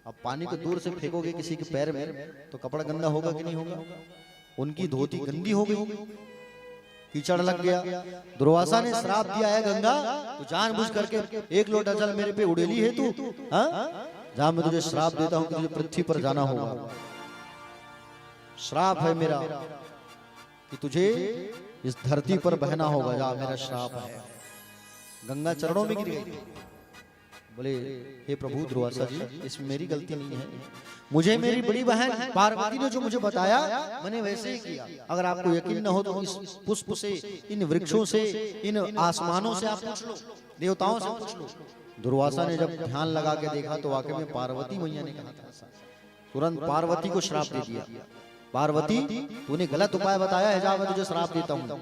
अब पानी को दूर से फेंकोगे किसी के पैर में तो कपड़ा गंदा होगा कि नहीं होगा? उनकी धोती गंदी हो गई, कीचड़ लग गया। दुर्वासा ने श्राप दिया है गंगा, तो जानबूझ करके 1 लोटा जल मेरे पे उड़ेली है तू, हाँ? जहां मैं तुझे श्राप देता हूं कि तुझे पृथ्वी पर जाना होगा। श्राप है मेरा कि तुझे इस धरती पर बहना होगा, जा मेरा श्राप है। गंगा चरणों में गिर गई। बोले हे प्रभु दुर्वासा जी, इसमें मेरी गलती नहीं है, मुझे मेरी बड़ी बहन पार्वती ने जो मुझे बताया मैंने वैसे ही किया। अगर आपको यकीन न हो तो इस पुष्प से, इन वृक्षों से, इन आसमानों से आप पूछ लो, देवताओं से पूछ लो। दुर्वासा ने जब ध्यान लगा के देखा तो वाकई में पार्वती मैया ने कहा था। तुरंत पार्वती को श्राप दे दिया, पार्वती तूने गलत उपाय बताया है, जा मैं तुझे श्राप देता हूं।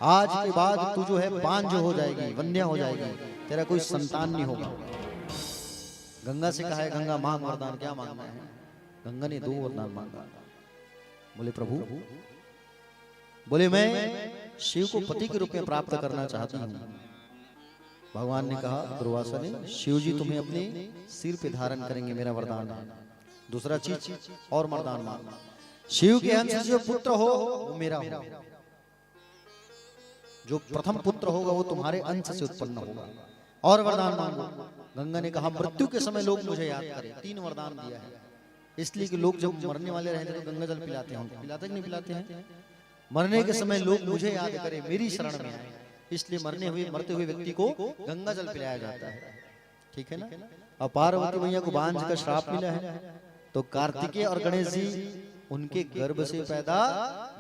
आज के बाद तू जो है बांझ हो जाएगी, वन्य हो जाएगी, तेरा कोई संतान नहीं होगा। गंगा से कहा है गंगा मांग वरदान, क्या मांगना है? गंगा ने 2 वरदान मांगा। बोले प्रभु, बोले मैं शिव को पति के रूप में प्राप्त करना चाहती हूँ। भगवान ने कहा, दुर्वासा ने, शिव जी तुम्हें अपने सिर पे धारण करेंगे, मेरा वरदान है। दूसरा चीज और वरदान मांगना, शिव के अंश से जो पुत्र हो वो मेरा हो, जो प्रथम पुत्र होगा वो तुम्हारे अंश से उत्पन्न होगा। और वरदान मांगो। गंगा ने कहा मृत्यु के समय लोग मुझे याद करें। 3 वरदान दिया है, इसलिए कि लोग जब मरने वाले रहते हैं तो गंगा जल पिलाते हैं, पिलाते कि नहीं पिलाते हैं? मरने के समय लोग मुझे याद करें, मेरी शरण में आए, इसलिए मरते हुए व्यक्ति को गंगा जल पिलाया जाता है। ठीक है ना? और पार्वती मैया को बांझ का श्राप मिला है, तो कार्तिकेय और गणेश जी उनके गर्भ से पैदा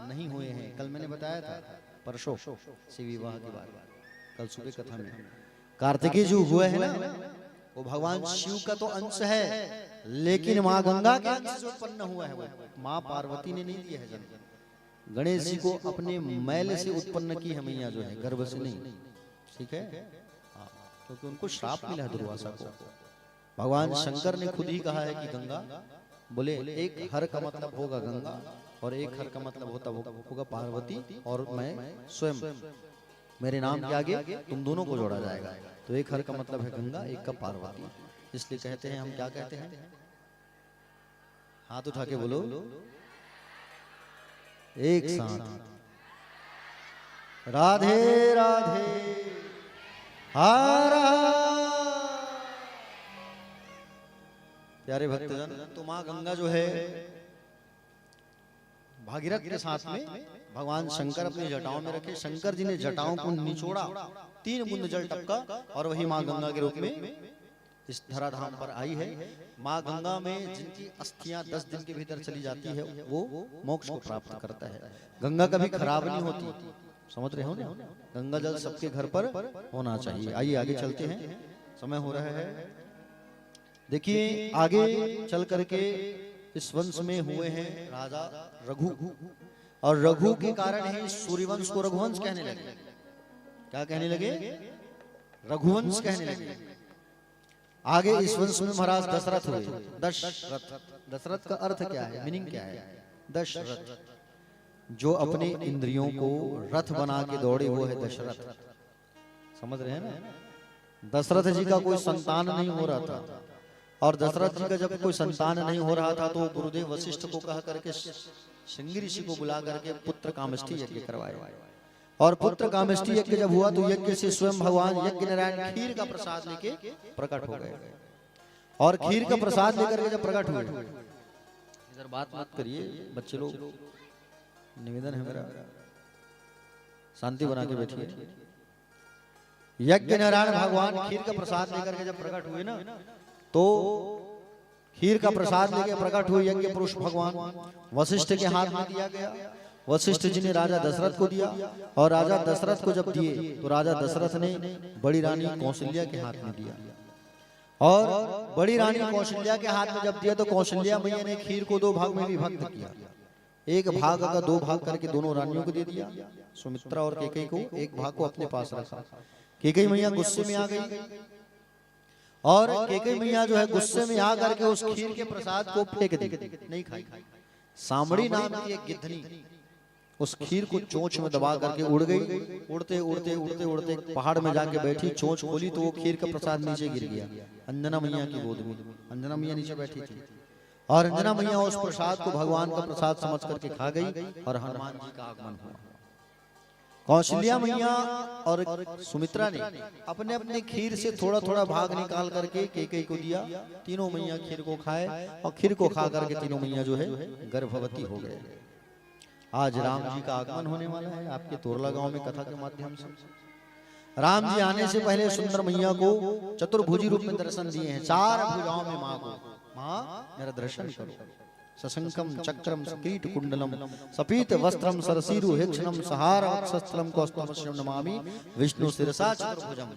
नहीं हुए हैं। कल मैंने बताया था, परसों से विवाह की बात, कल सुबह कथा में। कार्तिकेय जो हुए हैं ना, वो भगवान शिव का तो अंश है, लेकिन माँ गंगा के अंश से उत्पन्न हुआ है। वो माँ पार्वती ने नहीं दिया है जन्म। गणेश जी को अपने मैल से उत्पन्न की है मैया जो है, गर्भ से नहीं। ठीक है? क्योंकि उनको श्राप मिला है दुर्वासा को। भगवान शंकर ने खुद ही कहा है कि गंगा, बोले एक हर का मतलब होगा गंगा, और एक हर का मतलब होगा पार्वती, और मैं स्वयं, मेरे नाम के आगे तुम दोनों को जोड़ा जाएगा। तो एक हर का मतलब है गंगा, एक का पार्वती। इसलिए कहते हैं, हम क्या कहते हैं? हाथ उठा के बोलो एक साथ, राधे राधे हरा। प्यारे भक्तजन, तो माँ गंगा जो है भागीरथ के साथ में भगवान शंकर अपनी जटाओं में रखे। शंकर जी ने जटाओं को निचोड़ा, 3 बूंद जल टपका, और वही माँ गंगा के रूप में इस धराधाम पर आई है। माँ गंगा में जिनकी अस्थियां 10 दिन के भीतर चली जाती है वो मोक्ष को प्राप्त करता है। गंगा कभी खराब नहीं होती, समझ रहे हो ना? गंगा जल सबके घर पर होना चाहिए। आइए आगे चलते हैं, समय हो रहा है। देखिए आगे चल करके इस वंश में हुए हैं राजा रघु, और रघु के कारण ही सूर्यवंश को रघुवंश कहने लगे। क्या कहने लगे? रघुवंश कहने लगे। आगे इस वंश में महाराज दशरथ हुए। दशरथ का अर्थ क्या है, मीनिंग क्या है? दशरथ, जो अपने इंद्रियों को रथ बना के दौड़े वो है दशरथ। समझ रहे हैं ना? दशरथ जी का कोई संतान नहीं हो रहा था, और दशरथ जी का जब कोई संतान नहीं हो रहा था तो गुरुदेव वशिष्ठ को कहा करके श्रृंगी ऋषि को बुला करके पुत्र कामेष्टि यज्ञ करवाए। और पुत्र कामेष्टि यज्ञ जब हुआ तो यज्ञ से स्वयं भगवान यज्ञ नारायण खीर का प्रसाद लेके प्रकट हो गए। और खीर का प्रसाद लेकर के जब प्रकट हुए, इधर बात मत करिए बच्चे लोग, निवेदन है मेरा, शांति बना के बैठिए। यज्ञ नारायण भगवान खीर का प्रसाद लेकर के जब प्रकट हुए ना, तो खीर का प्रसाद लेके प्रकट हुए यज्ञ पुरुष भगवान वशिष्ठ के हाथ में दिया गया। वशिष्ठ जी ने राजा दशरथ को दिया, और राजा दशरथ को जब दिए तो राजा दशरथ ने बड़ी रानी कौशल्या के हाथ में दिया। और बड़ी रानी कौशल्या के हाथ में जब दिया तो कौशल्या मैया ने खीर को 2 भाग में विभक्त किया। एक भाग का 2 भाग करके दोनों रानियों को दे दिया, सुमित्रा और कैकेयी को, एक भाग को अपने पास रखा। कैकेयी मैया गुस्से में आ गई, और कैकेयी मैया जो है गुस्से में आ करके उस खीर के प्रसाद को फेंक दी, नहीं खाई। सामड़ी नाम की एक गिद्धनी उस खीर को चोंच में दबा करके उड़ गई। उड़ते उड़ते उड़ते उड़ते एक पहाड़ में जाके बैठी, चोंच खोली तो वो खीर का प्रसाद नीचे गिर गया अंजना मैया की गोद में। अंजना मैया नीचे बैठी थी और अंजना मैया उस प्रसाद को भगवान का प्रसाद समझ करके खा गई और हनुमान जी का आगमन हुआ। कौशल्या मैया और सुमित्रा ने अपने अपने खीर से थोड़ा थोड़ा भाग निकाल करके कैकेयी को दिया। तीनों मैया खीर को खाए और खीर को खा करके तीनों मैया जो है गर्भवती हो गए। आज राम जी का आगमन होने वाला है आपके तोरला गांव में कथा के माध्यम से। राम जी आने से पहले सुंदर मैया को चतुर्भुजी रूप में दर्शन दिए हैं। 4 भुजाओं में माँ को, माँ मेरा दर्शन करो। सशंकम चक्रम सकीट कुंडलम सपीत वस्त्रम सरसीरु हिक्षणम सहारम शस्त्रम कौस्तुभम नमामि विष्णु शिरसा चतुर्भुजम।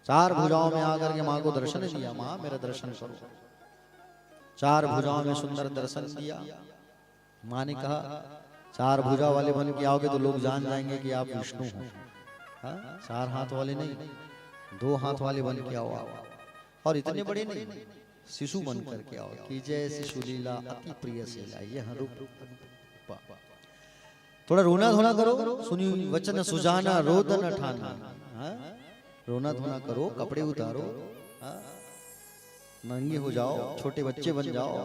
4 भुजाओं में आकर के माँ को दर्शन दिया, माँ मेरा दर्शन करो। 4 भुजाओं में सुंदर दर्शन दिया। माँ ने कहा 4 भुजा वाले बन के आओगे तो लोग जान जाएंगे कि आप विष्णु हो। 4 हाथ वाले नहीं, 2 हाथ वाले बन के आओ और इतने बड़े नहीं, शिशु बन करके आओ। कि जय शिशु लीला अति प्रिय शीला यह रूप। थोड़ा रोना धोना करो, सुनी वचन सुजाना रोदन ठाना। रोना धोना करो, कपड़े उतारो, नंगे हो जाओ, छोटे बच्चे बन जाओ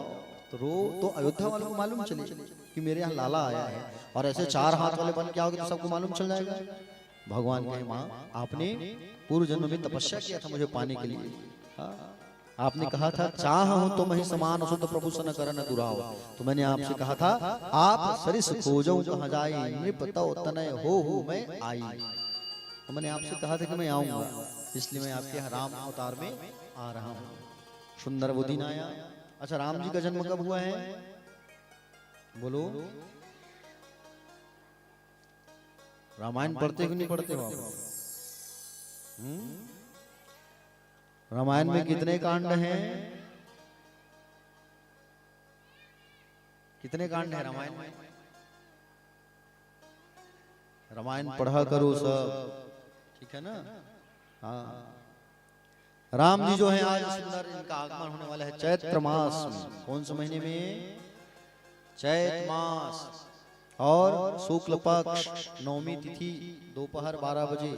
तो रो। तो अयोध्या वालों को मालूम चले कि मेरे यहाँ लाला आया है। और ऐसे 4 हाथ वाले बन के आओगे तो सबको मालूम चल जाएगा। भगवान कहे माँ आपने पूर्व जन्म में तपस्या किया था मुझे पाने के लिए। आपने कहा था चाह हूं तो मही समान शुद्ध प्रभु सन करन दुराव। तो मैंने आपसे कहा था आप सरिस खोजो कहाँ जाई नृप तव तनय हो मैं आई। तो मैंने आपसे कहा था कि मैं आऊंगा, इसलिए मैं आपके यहाँ राम अवतार में आ रहा हूँ। सुंदर वो दिन आया। अच्छा राम जी का जन्म कब हुआ है बोलो? रामायण पढ़ते कि नहीं पढ़ते हो आप? रामायण में कितने कांड हैं? कितने कांड हैं रामायण में? रामायण पढ़ा करो सब, ठीक है ना? हाँ राम जी जो है आज सुंदर इनका आगमन होने वाला है चैत्र मास में। कौन से महीने में? चैत्र मास। और शुक्ल पक्ष 9वीं तिथि दोपहर 12 बजे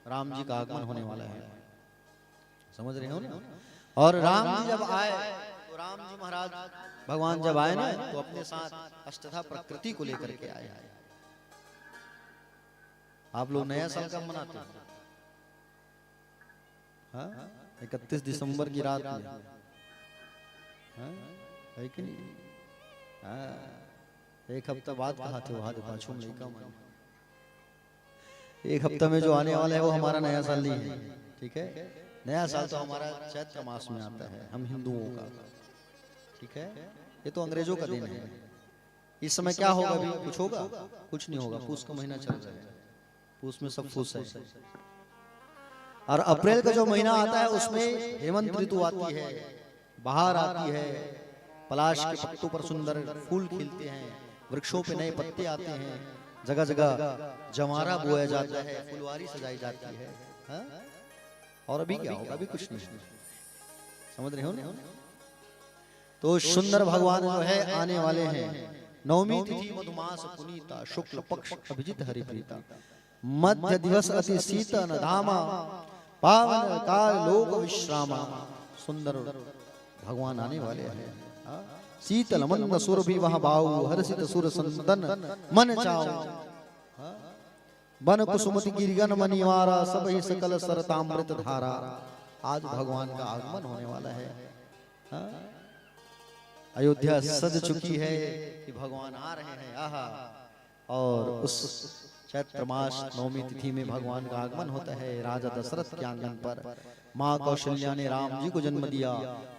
राम जी का आगमन होने वाला है। समझ रहे हो ना? और राम जी जब आए तो राम जी महाराज भगवान जब आए ना तो अपने साथ अष्टधा प्रकृति को लेकर के आए। आप लोग नया साल कब मनाते हैं? 31 दिसंबर की रात में है कि नहीं? एक हफ्ता बाद कहा थे वहां पाछू में कम। एक हफ्ता में जो आने वाला है वो हमारा नया साल नहीं है, ठीक है? नया साल तो हमारा चैत्र मास में आता है, हम हिंदुओं का, ठीक है? ये तो अंग्रेजों का दिन है। इस समय क्या होगा? अभी कुछ होगा? कुछ नहीं होगा। पूस का महीना चल रहा है, पूस में सब फूस है। और अप्रैल का जो महीना आता है उसमें हेमंत ऋतु आती है, बाहर आती है, पलाश के पत्तों पर सुंदर फूल खिलते हैं, वृक्षों पे नए पत्ते आते हैं, जगह जगह जमारा बोया जाता है, फुलवारी सजाई जाती है। और अभी क्या होगा? अभी कुछ नहीं। समझ रहे हो ना? तो सुंदर भगवान जो है आने वाले हैं। 9वीं तिथि मधुमास पुनीता शुक्ल पक्ष अभिजित हरिप्रीता मध्य दिवस अति शीतन धामा पावन काल लोक विश्रामा। सुंदर भगवान आने वाले हैं। शीतल मंद सुर भी वहां बाऊ हर्षित सुर संदन मन चाओ। बन कुसुमति गिरिगन मनिवारा सब ही सकल सरतामृत धारा। आज भगवान का आगमन होने वाला है। अयोध्या सज चुकी है कि भगवान आ रहे हैं। आहा। और उस चैत्र मास 9वीं तिथि में भगवान का आगमन होता है राजा दशरथ के आंगन पर। माँ कौशल्या ने राम जी को जन्म दिया,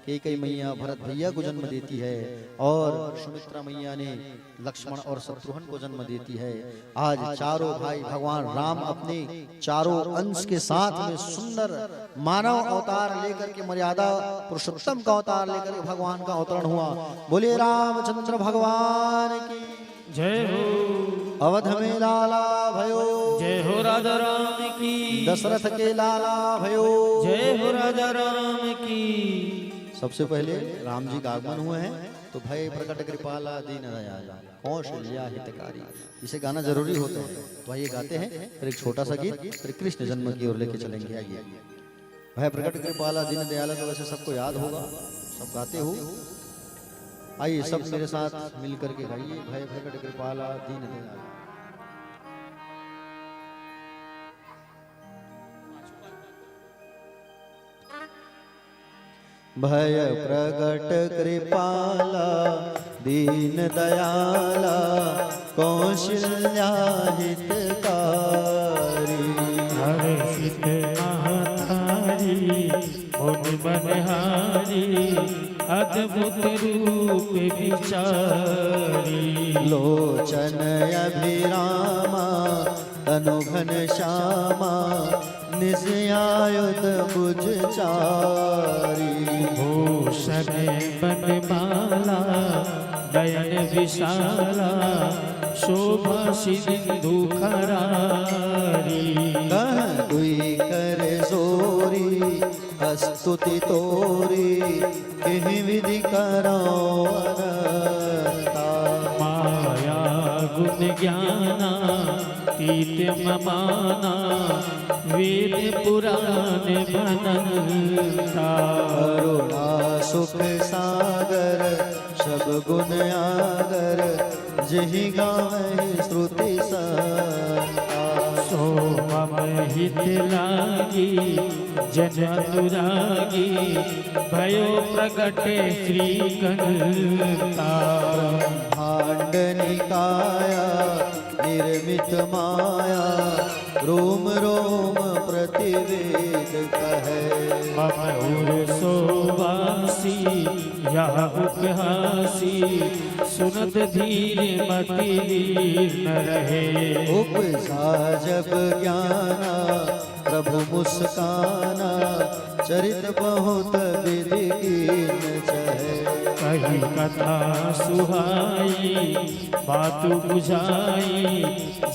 कैकेयी मैया भरत भैया को जन्म देती है और सुमित्रा मैया ने लक्ष्मण और शत्रुघ्न को जन्म देती है। आज चारों भाई भगवान राम अपने चारों अंश के साथ में सुंदर मानव अवतार लेकर के, मर्यादा पुरुषोत्तम का अवतार लेकर के भगवान का अवतरण हुआ। बोले रामचंद्र भगवान की जय हो। अवध में लाला भयो, जय हो राजा राम की। दशरथ के लाला भयो, जय हो राजा राम की। सबसे पहले राम जी का आगमन हुए हैं तो भय प्रकट कृपाला दीन दयाला कौशल्या हितकारी, इसे गाना जरूरी होता है। तो आइए गाते हैं, फिर एक छोटा सा गीत, फिर कृष्ण जन्म की ओर लेके चलेंगे। आइए। भय प्रकट कृपाला दीन दयाला तो वैसे सबको याद होगा, सब गाते हो। आइए सब मेरे साथ मिल करके गाइए, भय प्रकट कृपाला दीन दयाला। भय प्रगट कृपाला दीन दयाला कौशल्या हितकारी, हर्षित महातारी मुनि मनहारी अद्भुत रूप विचारी, लोचन अभिरामा तनु घन श्यामा निस्यायुध भुज चारी, भूषण बनमाला नयन विशाला शोभा सिंधु खरारी, कह दुई कर जोरी स्तुति तोरी किहि विधि करो अनंता, माया गुण ज्ञाना तीत ममाना वेद पुराण बनता, करुणा सुख सागर सब गुण आगर जहि गावहि श्रुति संता, सोमम हित लागी जन अनुरागी भयो प्रगटे श्री कंता, भांड निकाया निर्मित माया रोम रोम प्रतिवेद कहे, मम उर सोवासी यह उपहासी सुनत धीर मति न रहे, उपजा जब ज्ञाना प्रभु मुस्काना चरित बहुत विधि कीन चहे, कही कथा सुहाई बातु बुझाई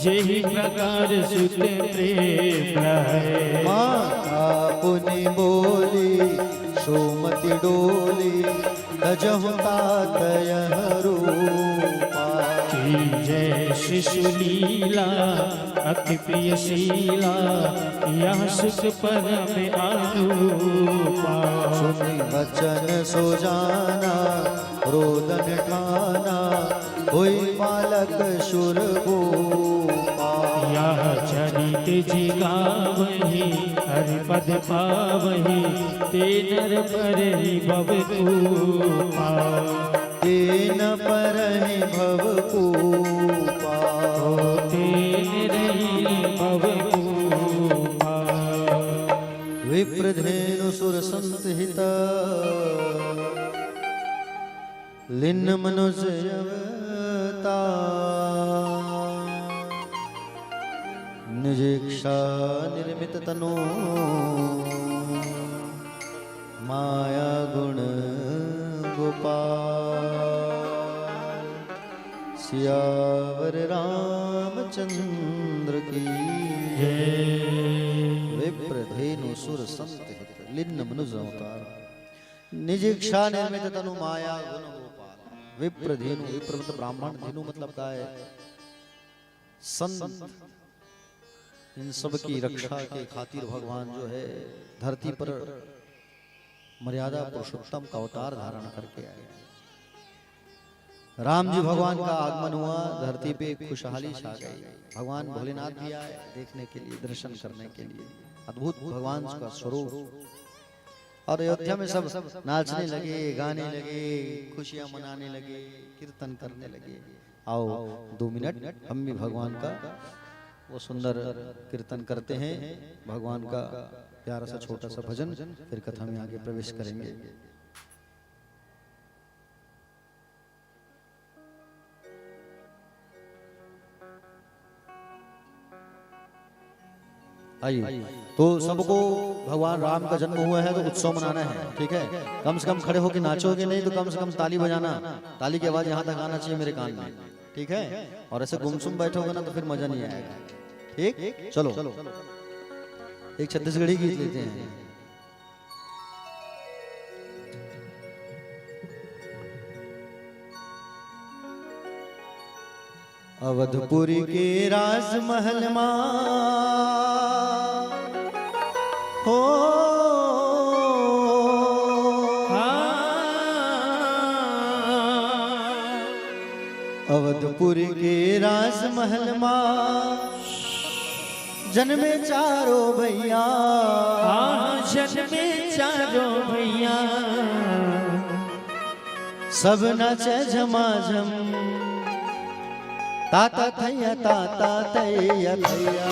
जेहि प्रकार सुत प्रेम रहे, माता पुनि बोली सोमति डोली तजहु तात यह रूपा, की जय शिशु लीला अति प्रिय शीला यह सुख परम अनुपा, सुनि वचन सो जाना रोदन ठाना हुई बालक शुर भूपा, यह चरित जिगावहि हरिपद पावहि ते नर पर भव कूपा, तेन परहि भव कूपा, तेन रही भव कूपा, विप्रधेनु सुर संत हित लिन्न मनुष्य अवतार, निज इच्छा निर्मित तनु माया गुण गोपाल, सियावर रामचंद्र की विप्रधेनु सुर संत हित लिन्न मनुज अवतार, निज इच्छा निर्मित तनु माया गुण गोपाल। विप्रधेनु, विप्र मतलब ब्राह्मण, धेनु मतलब गाय, संत इन सब की रक्षा के खातिर भगवान जो है धरती पर मर्यादा पुरुषोत्तम का अवतार धारण करके आए। राम जी भगवान का आगमन हुआ, धरती पे खुशहाली छा गई। भगवान भोलेनाथ भी आए देखने के लिए, दर्शन करने के लिए। अद्भुत भगवान का स्वरूप। और अयोध्या में सब नाचने लगे, गाने लगे, खुशियां मनाने लगे, कीर्तन करने लगे। आओ 2 मिनट हम भी भगवान का वो सुंदर कीर्तन करते हैं, भगवान का प्यारा सा छोटा सा भजन, फिर कथा में आगे प्रवेश करेंगे। आइए, तो सबको भगवान राम का जन्म हुआ है तो उत्सव मनाना है, ठीक है। कम से कम खड़े होकर नाचोगे नहीं तो कम से कम ताली बजाना, ताली की आवाज यहाँ तक आना चाहिए मेरे कान में, ठीक है। और ऐसे गुमसुम बैठोगे ना तो फिर मजा नहीं आएगा, ठीक। चलो एक छत्तीसगढ़ी गीत लेते हैं। अवधपुरी के राजमहल मां हो अवधपुरी के राजमहल मां जन्मे चारो भैया जन्मे चारो भैया सब नाचे झमाझम ताता थैया थैया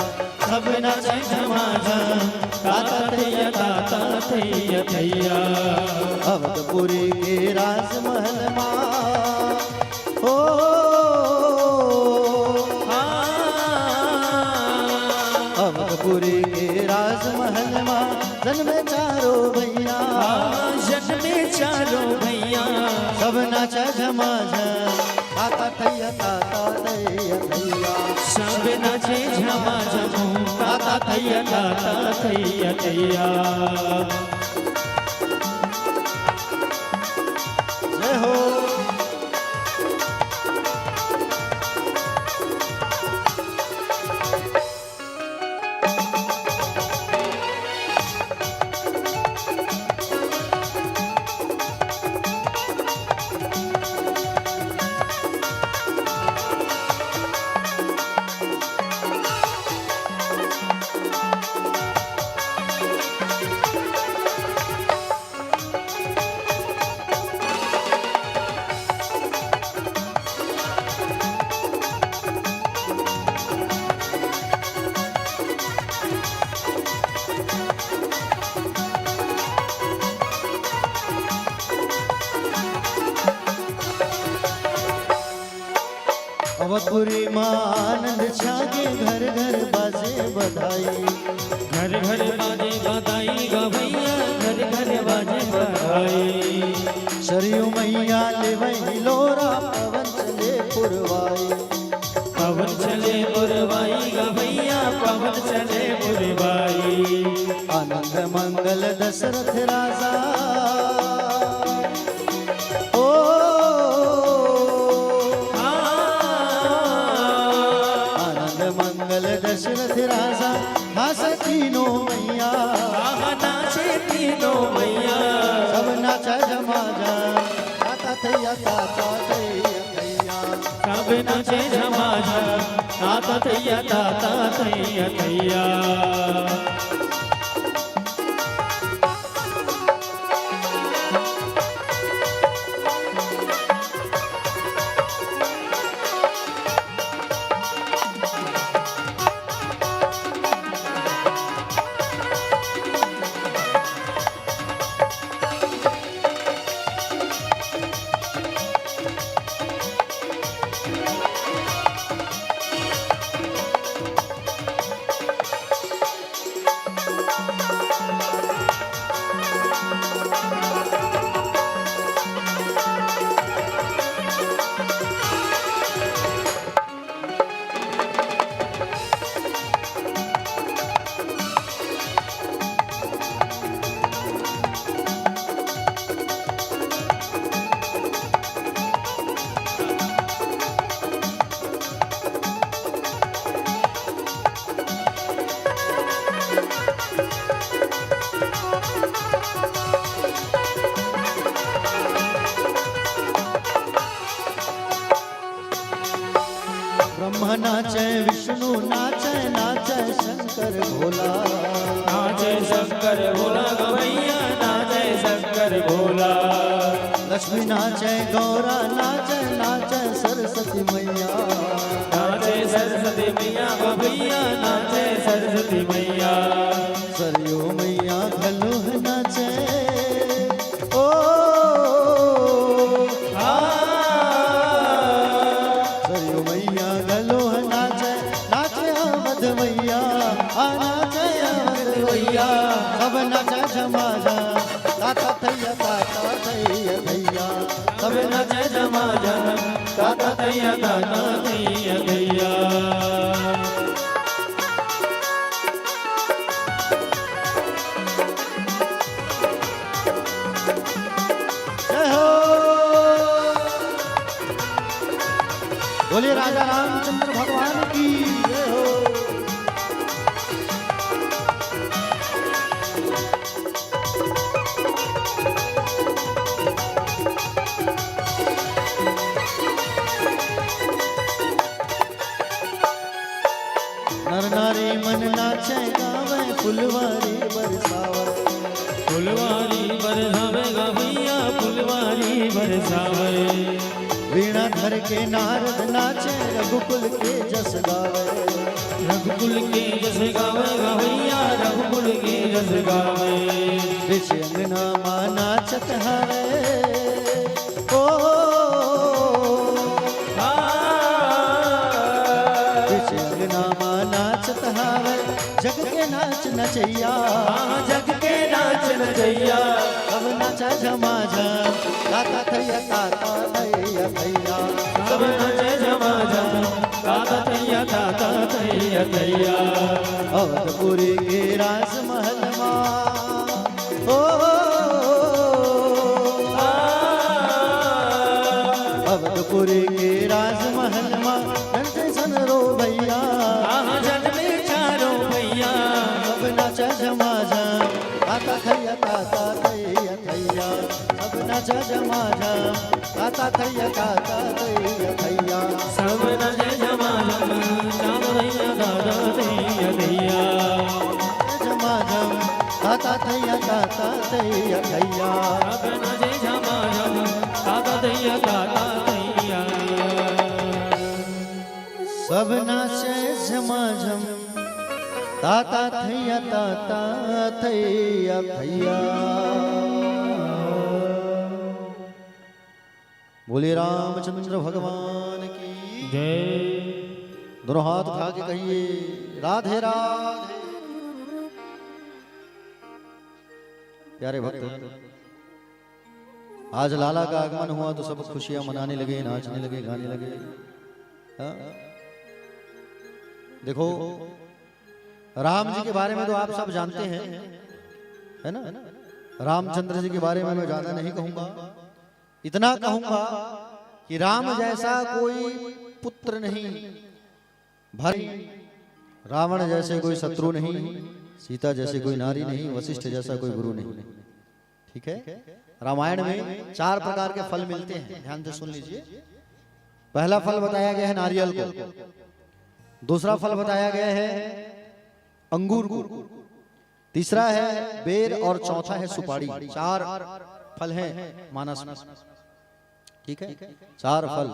सब नाचे झमाझम ताता थैया थैया। अवधपुरी के राजमहल मां हो अवधपुरी के राजमहल मां जन्मे चारो भैया जन्मे चारो भैया सब नाचा झमाझम ताता थैया थैया सब नाचे झमाझम ताता थैया थैया। जय हो अवधपुरी मां आनंद छागे घर घर बाजे बधाई घर घर बाजे बधाई गा भैया घर घर बाजे बधाई। सरयू मैया ले वही लोरा पवन चले पुरवाई पवन चले पुरवाई गा भैया पवन चले पुरवाई। आनंद मंगल दशरथ राजा ओ आनंद मंगल दशरथ राजा नाचे तीनों मैया नाचे तीनों मैया सब नाचा झमाझम ताता थैया थैया सब नाचे झमाझम ताता थैया थैया। ब्रह्मा नाचे विष्णु नाचे नाचे शंकर भोला नाचे शंकर भोला गवैया नाचे शंकर भोला। लक्ष्मी नाचे गौरा नाचे नाचे सरस्वती मैया नाचे सरस्वती मैया गवैया नाचे सरस्वती मैया। सरयू मैया घलुह नाचे ओ सरयू मैया घलुह नाचे नाचे अवध मैया नाचे अवध मैया सब नाचे झमाझम ताता थैया थैया सब नाचे झमाझम ताता थैया थैया। बोलिए राजा रामचंद्र भगवान की जय हो। नर नारी मन नाचे गावे फुलवारी बरसावर। फुलवारी बरसावे गवैया फुलवारी बरसावे। वीणा धर के नारद नाचे रघुकुल के जस गावे। रघुकुल के जस गावे गवैया रघुकुल के जस गावे। बिच अंगना मां नाचत हरे ओ बिच अंगना मां नाचत हरे। जग के नाच नचैया जग के नाच नचैया। अब नाचा झमा झम ताता थैया ताता थैया थैया। सब नाचे झमा झम ताता थैया ताता थैया थैया। अवधपुरी के राजमहल मां ओ अवधपुरी के राजमहल मां सन रो भैया। जग में चारो भैया। अब नाचा झमा झम ताता थैया ताता थैया थैया। अब नाचा झमा झम ताता थैया ताता थैया थैया। सब नाचे झमा झम ताता थैया ताता थैया थैया। झमा झम ताता थैया ताता थैया थैया। सब नाचे झमा झम ताता थैया ताता थैया। सब नाचे झमा झम ताता थैया ताता थैया थैया। बोलिए रामचंद्र भगवान की जय। दोनों हाथ उठा के कहिए राधे राधे। प्यारे भक्त, आज लाला का आगमन हुआ तो सब खुशियां मनाने लगे, नाचने लगे, गाने लगे। हाँ? देखो राम जी के बारे में तो आप सब जानते हैं, है ना। रामचंद्र जी के बारे में मैं ज्यादा नहीं कहूंगा, इतना कहूंगा कि राम जैसा कोई पुत्र नहीं, भाई रावण जैसे कोई शत्रु नहीं, सीता जैसे कोई नारी नहीं, वशिष्ठ जैसा कोई गुरु नहीं। ठीक है। रामायण में 4 प्रकार के फल मिलते हैं, ध्यान से सुन लीजिए। पहला फल बताया गया है नारियल को, दूसरा फल बताया गया है अंगूर को, तीसरा है बेर और चौथा है सुपारी। 4 फल हैं मानस में। ठीक है, 4 फल।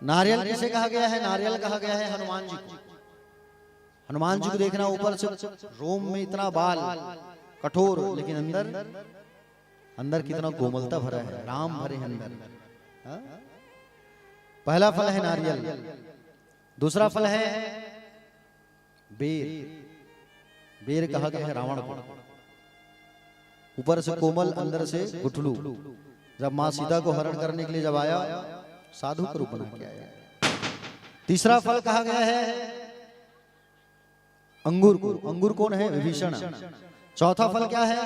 नारियल किसे कहा गया है? नारियल कहा गया है हनुमान जी को। हनुमान जी को देखना, ऊपर से रोम में इतना बाल कठोर, लेकिन अंदर कितना कोमलता भरा है, राम भरे अंदर। पहला फल है नारियल, दूसरा फल है बेर। बेर कहा गया है रावण को, ऊपर से कोमल अंदर से गुठलू। जब मां सीता को हरण करने के लिए जब आया, साधु का रूप बना के आया। तीसरा फल कहा गया है अंगूर को। अंगूर कौन है? विभीषण। चौथा फल क्या है?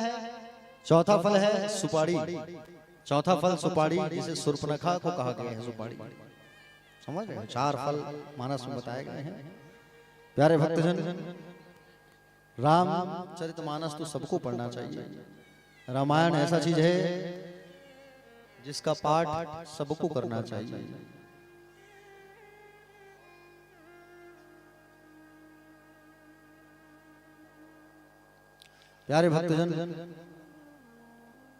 चौथा फल है सुपारी। चौथा फल सुपारी, जिसे शूर्पणखा को कहा गया है सुपारी। समझ रहे? 4 फल मानस में बताए गए हैं। प्यारे भक्तजन, रामचरितमानस तो सबको पढ़ना चाहिए। रामायण ऐसा चीज है जिसका पाठ सबको करना चाहिए। प्यारे भक्तजन,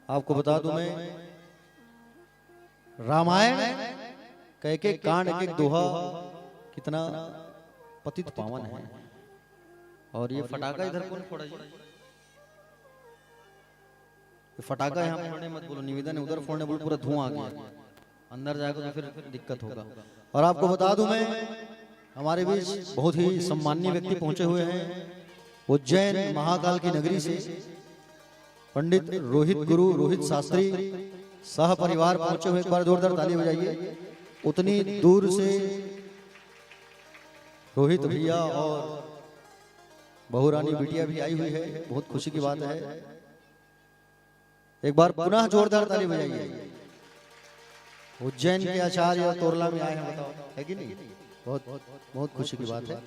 आपको बता दूं मैं, रामायण का एक एक कांड, एक एक दोहा कितना पतित पावन है। और ये फटाका इधर कौन फोड़ा? ये फटाका यहाँ फोड़ने मत बोलो, निवेदन है। उधर फोड़ने बोलो, पूरा धुआं आ गया, अंदर जाएगा तो फिर दिक्कत होगा। और आपको बता दूं मैं, हमारे बीच बहुत ही सम्माननीय व्यक्ति पहुंचे हुए हैं उज्जैन महाकाल की नगरी से। पंडित रोहित गुरु रोहित शास्त्री सह परिवार पहुंचे हुए। एक बार जोरदार ताली बजाइए। उतनी दूर से रोहित भैया और बहुरानी बिटिया भी आई हुई है, बहुत खुशी की बात है। एक बार पुनः जोरदार ताली बजाइए। उज्जैन के आचार्य तोरला में आए हैं, बताओ है कि नहीं? बहुत बहुत खुशी की बात है।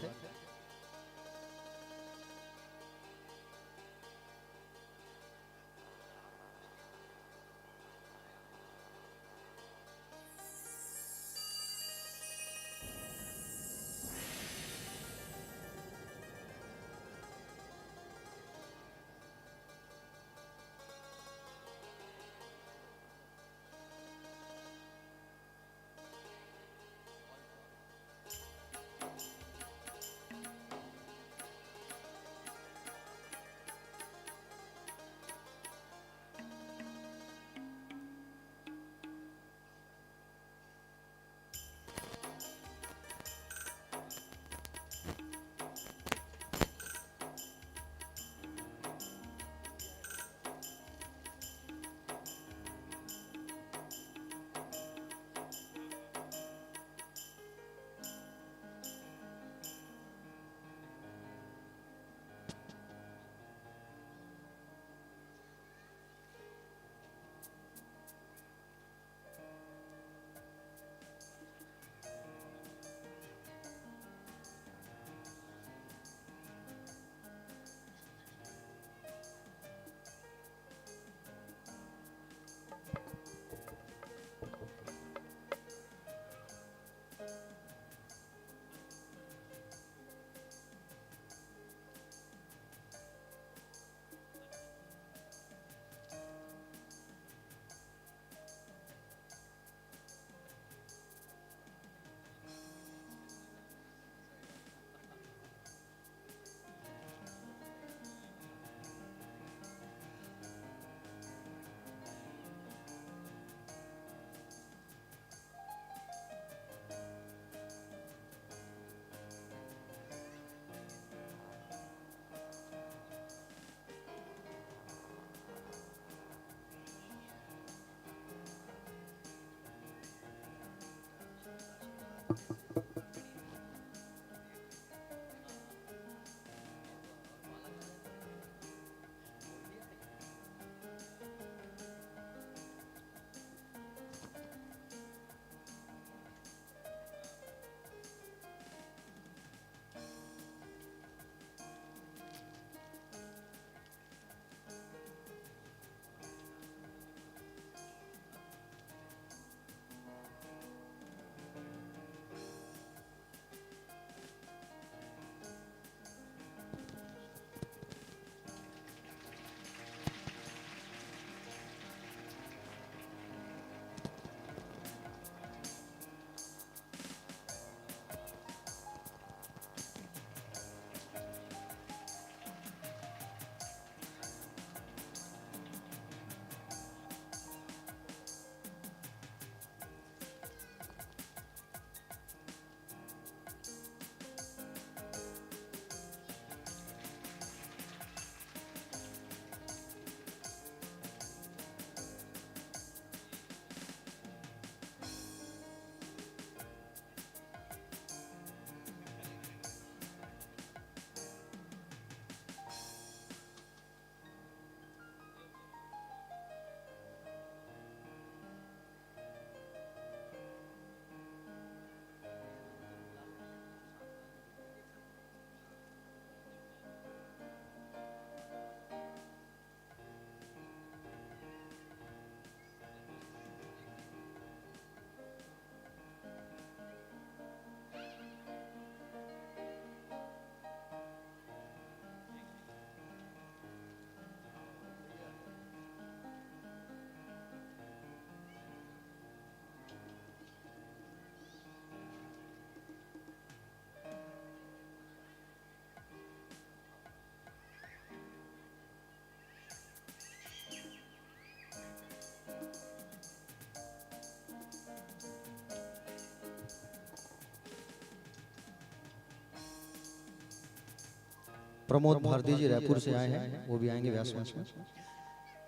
प्रमोद भारती जी रायपुर से आए हैं, वो भी आएंगे व्यास मंच में।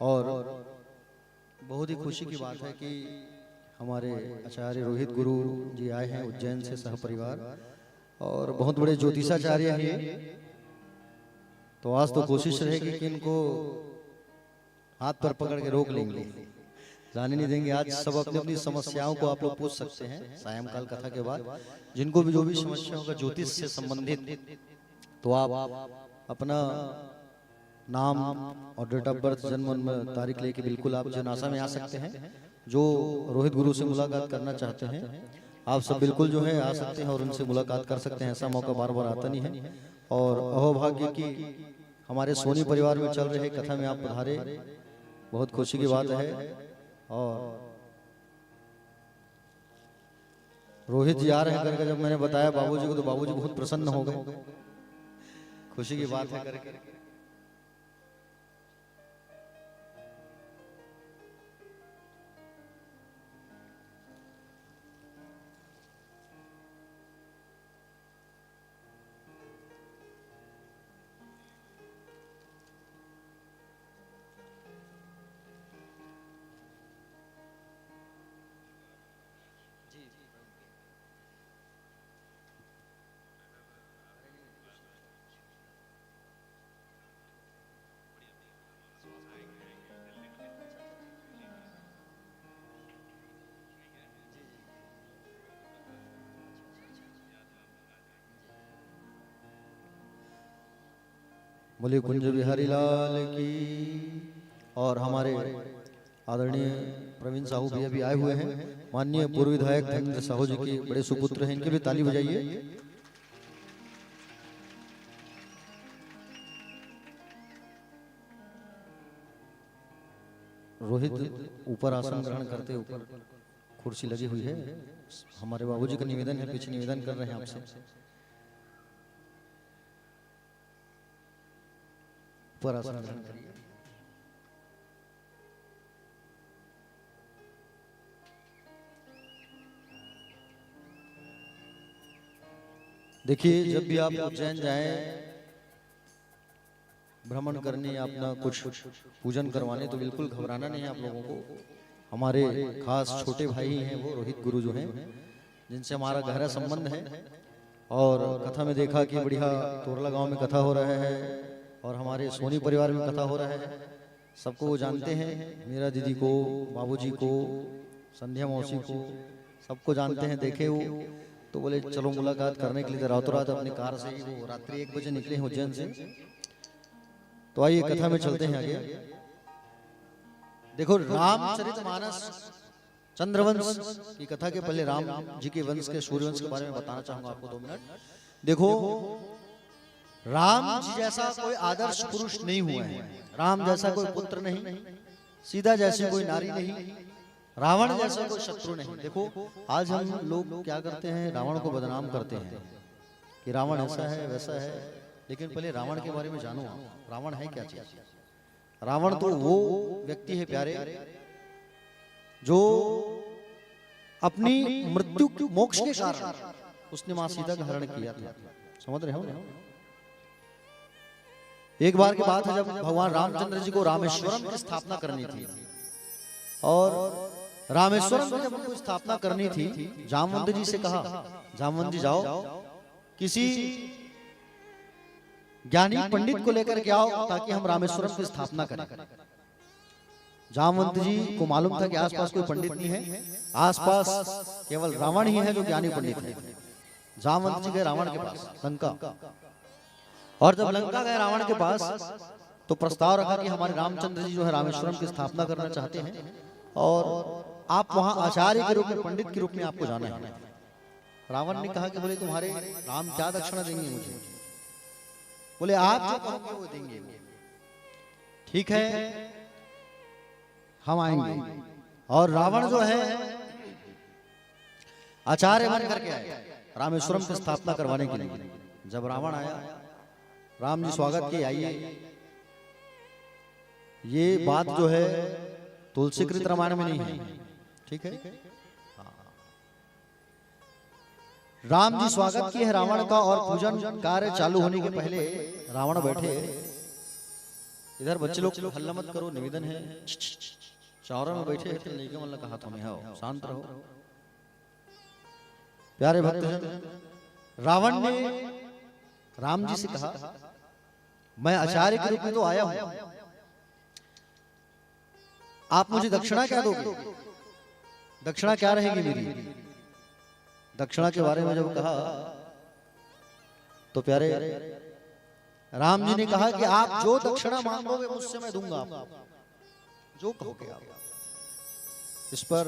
और बहुत ही खुशी की बात है कि हमारे आचार्य रोहित गुरु जी आए हैं उज्जैन से सह परिवार, और बहुत बड़े ज्योतिषाचार्य हैं ये। तो आज तो कोशिश रहेगी कि इनको हाथ पर पकड़ के रोक लेंगे, जाने नहीं देंगे। आज सब अपनी अपनी समस्याओं को आप लोग पूछ सकते हैं सायंकाल कथा के बाद। जिनको भी जो भी समस्या होगा ज्योतिष से संबंधित, तो आप अपना नाम और डेट ऑफ बर्थ, जन्म तारीख लेके बिल्कुल आप जनासा में आ सकते हैं। जो रोहित गुरु से मुलाकात करना चाहते हैं आप सब बिल्कुल जो है आ सकते हैं और उनसे मुलाकात कर सकते हैं। ऐसा मौका बार बार आता नहीं है। और अहोभाग्य की हमारे सोनी परिवार में चल रहे कथा में आप पधारे, बहुत खुशी की बात है। और रोहित जी आ रहे हैं करके जब मैंने बताया बाबूजी को, तो बाबूजी बहुत प्रसन्न हो गए। खुशी की बात है करके। बोले कुंज बिहारी लाल की। और हमारे आदरणीय प्रवीण साहू भैया भी आए हुए हैं। माननीय पूर्व विधायक धर्मेंद्र साहू जी के बड़े सुपुत्र हैं, इनके भी ताली बजाइए। रोहित ऊपर आसन ग्रहण करते, ऊपर कुर्सी लगी हुई है। हमारे बाबूजी का निवेदन है, पीछे निवेदन कर रहे हैं आपसे। ऊपर आसन ग्रहण करिए। देखिए, जब भी आप उज्जैन जाएं भ्रमण करने या अपना कुछ पूजन करवाने, तो बिल्कुल घबराना नहीं है आप लोगों को। हमारे खास छोटे भाई हैं वो रोहित गुरु जो हैं, जिनसे हमारा गहरा संबंध है। और कथा में देखा कि बढ़िया तोरला गांव में कथा हो रहा है और हमारे सोनी परिवार में कथा हो रहा है। सबको वो जानते हैं, मीरा दीदी को, बाबूजी को, संध्या मौसी को, सबको जानते हैं, देखे वो। तो बोले चलो मुलाकात करने के लिए रातों रात अपनी कार से ही वो रात्रि 1 बजे निकले हैं उज्जैन से। तो आइए कथा में चलते हैं आगे। देखो, रामचरितमानस चंद्रवंश की कथा के पहले राम जी के वंश के सूर्यवंश के बारे में बताना चाहूंगा आपको 2 मिनट। देखो, राम जी जैसा कोई आदर्श पुरुष नहीं हुआ है, राम जैसा कोई पुत्र नहीं, सीता जैसी कोई नारी नहीं, रावण जैसा कोई शत्रु नहीं। देखो, आज हम लोग क्या करते हैं, रावण को बदनाम करते हैं कि रावण ऐसा है वैसा है। लेकिन पहले रावण के बारे में जानो, रावण है क्या चीज। रावण तो वो व्यक्ति है प्यारे, जो अपनी मृत्यु मोक्ष के कारण उसने मां सीता का हरण किया था। समझ रहे हो ना? एक बार की बात है जब भगवान रामचंद्र जी को रामेश्वरम की स्थापना करनी थी। और रामेश्वरम में जब उनको स्थापना करनी थी, जामवंत जी से कहा, जामवंत जी जाओ किसी ज्ञानी पंडित को लेकर के आओ ताकि हम रामेश्वरम की स्थापना करें। जामवंत जी को मालूम था कि आसपास कोई पंडित नहीं है, आसपास केवल रावण ही है जो ज्ञानी पंडित है। जामवंत जी गए रावण के पास लंका, और जब लंका गए रावण के पास तो प्रस्ताव रखा कि हमारे रामचंद्र जी जो है रामेश्वरम की स्थापना करना चाहते हैं और आप वहां आचार्य के रूप में, पंडित के रूप में आपको जाना है। रावण ने कहा कि बोले तुम्हारे राम क्या दक्षिणा देंगे मुझे? बोले आप जो कहोगे वो देंगे। ठीक है, हम आएंगे। और रावण जो है आचार्य बन करके आए रामेश्वरम की स्थापना करवाने के लिए। जब रावण आया, राम जी स्वागत किए, आइए। ये बात जो है तुलसीकृत रामायण में नहीं है, ठीक है। राम जी स्वागत किए है रावण का, और पूजन कार्य चालू होने के पहले रावण बैठे। इधर बच्चे लोग हल्ला मत करो, निवेदन है। चौरा में बैठे निगम का हाथों में है, शांत रहो प्यारे भक्त। रावण ने राम जी से कहा, मैं आचार्य के रूप में तो आया हूं, आप मुझे दक्षिणा क्या दोगे? दक्षिणा क्या रहेगी मेरी? दक्षिणा के बारे में जब कहा तो प्यारे राम जी ने कहा कि आप जो दक्षिणा मांगोगे मुझसे मैं दूंगा आपको, जो कहोगे आप। इस पर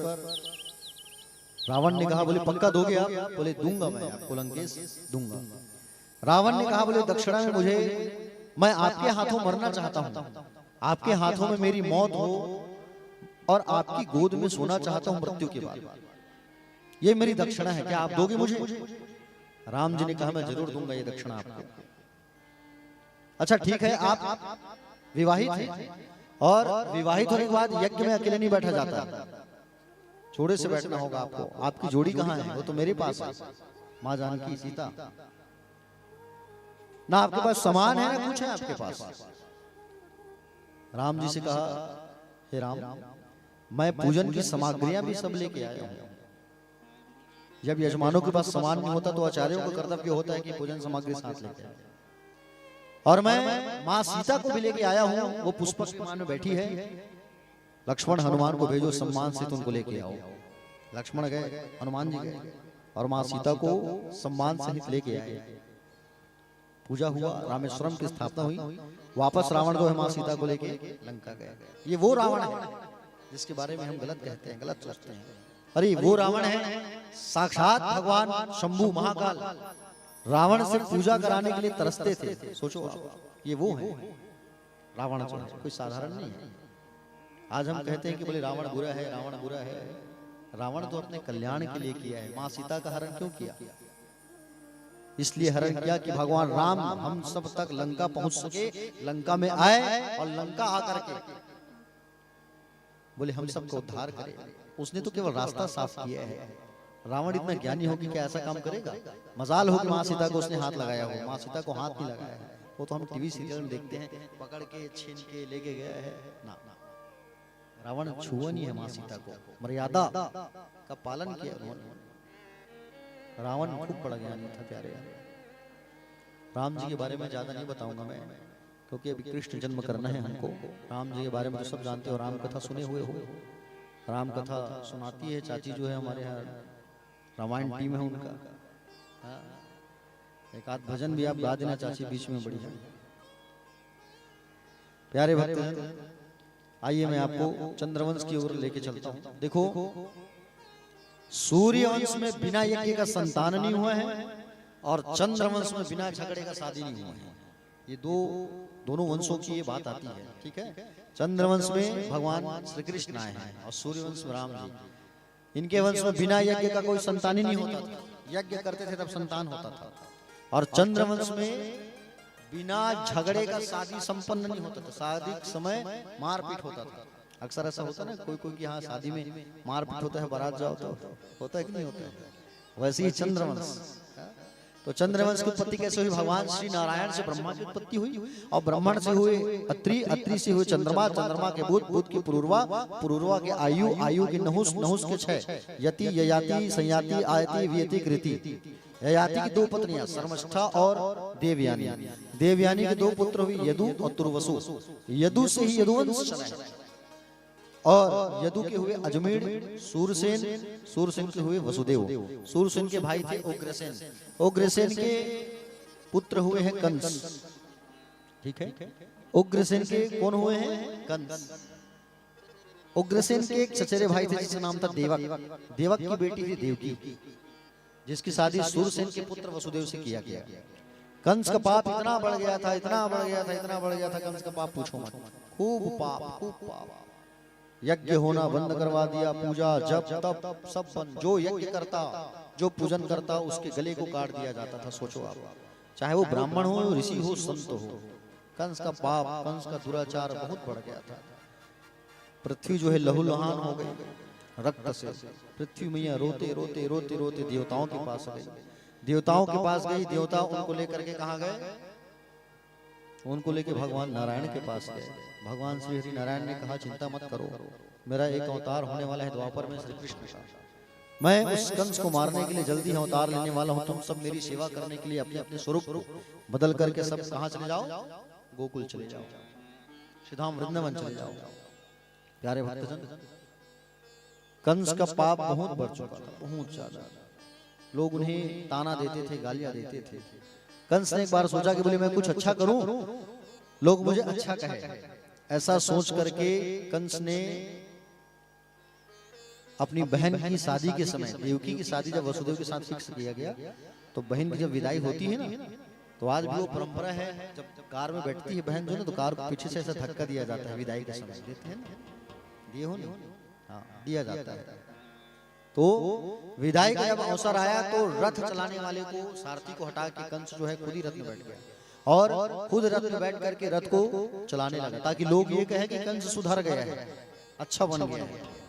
रावण ने कहा, बोले पक्का दोगे आप? बोले दूंगा मैं आपको लंकेश, दूंगा। रावण ने कहा, बोले दक्षिणा में मुझे, मैं आपके हाथों मरना चाहता हूं, आपके हाथों में मेरी मौत हो और आपकी गोद में सोना चाहता हूं मृत्यु के बाद, ये मेरी दक्षिणा है, क्या आप दोगे मुझे? राम जी ने कहा, मैं जरूर दूंगा ये दक्षिणा आपको। अच्छा ठीक है, आप विवाहित हैं और विवाहित होने के बाद यज्ञ में अकेले नहीं बैठा जाता, जोड़े से बैठना होगा आपको। आपकी जोड़ी कहाँ है? वो तो मेरे पास है, माँ जानकी सीता। ना आपके पास सामान है ना कुछ है आपके पास। राम जी से कहा, हे राम, मैं पूजन की सामग्रियां भी सब लेके आया हूं। जब यजमानों के पास सामान नहीं होता तो आचार्यों का कर्तव्य होता है कि पूजन सामग्री साथ लेके आए। और मैं माँ सीता को भी लेके आया हूं, वो पुष्पक विमान में बैठी है। लक्ष्मण हनुमान को भेजो, सम्मान से तुमको लेके आओ। लक्ष्मण गए, हनुमान जी गए और माँ सीता को सम्मान सहित लेके आए। पूजा हुआ, रामेश्वरम की स्थापना हुई। वापस रावण जो है माँ सीता को लेके लंका गए। ये वो रावण है जिसके बारे में हम गलत कहते हैं, गलत सोचते हैं। अरे वो रावण है साक्षात भगवान शंभू महाकाल, रावण से पूजा कराने के लिए तरसते थे। सोचो आप, ये वो है रावण, जो है कोई साधारण नहीं है। आज हम कहते हैं कि बोले रावण बुरा है, रावण बुरा है। रावण तो अपने कल्याण के लिए किया है। माँ सीता का हरण क्यों किया? इसलिए हरण किया कि भगवान राम हम सब तक लंका पहुंच सके, लंका में आए और लंका आकर के बोले हम सबको उद्धार करे। उसने तो केवल रास्ता साफ किया है। रावण इतना ज्ञानी हो कि क्या ऐसा काम करेगा? मजाल हो कि माँ सीता को उसने हाथ लगाया हो। माँ सीता को हाथ नहीं लगाया है, वो तो हम टीवी सीरियल में देखते हैं, पकड़ के छीन के लेके गया है ना। रावण छुआ नहीं है माँ सीता को, मर्यादा का पालन किया उन्होंने। रावण खूब बड़ा ज्ञानी था प्यारे। राम जी के बारे में ज्यादा नहीं बताऊंगा मैं, क्योंकि अभी कृष्ण जन्म करना है हमको। राम जी के बारे में तो सब जानते हो, राम कथा सुने हुए हो। राम कथा सुनाती है चाची जो है हमारे यहाँ, रामायण टीम है उनका। एक आध भजन भी आप गा देना चाची बीच में, बढ़िया। प्यारे भक्त, आइए मैं आपको चंद्रवंश की ओर लेके चलता हूँ। देखो, सूर्यवंश में बिना यज्ञ का संतान नहीं हुआ है और चंद्रवंश में बिना झगड़े का शादी नहीं हुआ है। ये दोनों वंशों की ये बात आती है, ठीक है। चंद्रवंश में भगवान श्री कृष्ण आए हैं और सूर्यवंश में राम जी। इनके वंश में बिना यज्ञ का कोई संतान ही नहीं होता था। यज्ञ करते थे तब संतान होता था। और चंद्रवंश में बिना झगड़े का शादी संपन्न नहीं होता था। शादी के समय मारपीट होता था। अक्सर ऐसा होता है ना, कोई की यहाँ शादी में मारपीट होता है, बारात जाओ तो होता है कि नहीं होता है? वैसे ही चंद्रवंश। तो चंद्रवंश की उत्पत्ति कैसे हुई? भगवान श्री नारायण से ब्रह्मा की उत्पत्ति हुई और ब्राह्मण से हुए अत्रि, अत्रि से हुए चंद्रमा, चंद्रमा के बुध, बुध की पुरूरवा, पुरूरवा के आयु, आयु के नहुस, नहुस के छह, यति, ययाति, संयाति, आयति, वियति, कृति। ययाति की दो पत्नियां शर्मष्ठा और देवयानी। देवयानी के दो पुत्र हुए, यदु और तुर्वसु। यदु से ही यदुवंश चला और यदु के हुए अजमेर, सूरसेन, सूरसेन के हुए वसुदेव। सूरसेन के भाई थे उग्रसेन, उग्रसेन के पुत्र हुए हैं कंस, ठीक है। उग्रसेन के कौन हुए हैं? कंस। उग्रसेन के एक चचेरे भाई थे जिसका नाम था देवक। देवक की बेटी थी देवकी, जिसकी शादी सूरसेन के पुत्र वसुदेव से किया गया। कंस का पाप इतना बढ़ गया था, इतना बढ़ गया था, इतना बढ़ गया था कंस का पाप, पूछो मत। खूब पाप, खूब पाप। यज्ञ होना बंद करवा दिया, पूजा जब तब सब बंद। जो यज्ञ करता, जो पूजन करता, उसके गले को काट दिया जाता था। सोचो आप, चाहे वो ब्राह्मण हो, ऋषि हो, संत हो। कंस का पाप, कंस का दुराचार बहुत बढ़ गया था। पृथ्वी जो है लहूलुहान हो गई रक्त से। पृथ्वी मैया रोते रोते रोते रोते देवताओं के पास गई। देवताओं के पास गई, देवता उनको लेकर के कहाँ गए? उनको लेके भगवान नारायण के पास गए। भगवान श्री हरि नारायण ने कहा, चिंता मत करो, मेरा एक अवतार होने वाला है द्वापर में, श्री कृष्ण का। मैं उस कंस को मारने के लिए जल्दी अवतार लेने वाला हूँ। तुम सब मेरी सेवा करने के लिए अपने अपने स्वरूप बदल करके सब कहाँ चले जाओ? गोकुल चले जाओ, श्रीधाम वृंदावन चले जाओ। प्यारे भक्तजन, कंस का पाप बहुत बढ़ चुका था, बहुत ज्यादा। लोग उन्हें ताना देते थे, गालियां देते थे। कंस ने एक बार सोचा कि बोले मैं कुछ अच्छा करूं, लोग मुझे अच्छा कहे। ऐसा सोच करके कंस ने अपनी बहन की शादी के समय, देवकी की शादी जब वसुदेव के साथ फिक्स किया गया, तो बहन की जब विदाई होती है ना, तो आज भी वो परंपरा है, जब कार में बैठती है बहन जो ना, तो कार को पीछे से ऐसा धक्का दिया जाता है विदाई के समय। देते हैं ना, दिए हो ना? हाँ, दिया जाता है। तो विदाई का जब अवसर आया तो रथ चलाने वाले को, सारथी को हटा के कंस जो है खुद ही रथ में बैठ गया और खुद रथ में बैठ करके रथ को चलाने लगा, ताकि लोग ये कहे कि कंस सुधर गया है, अच्छा बन गया है।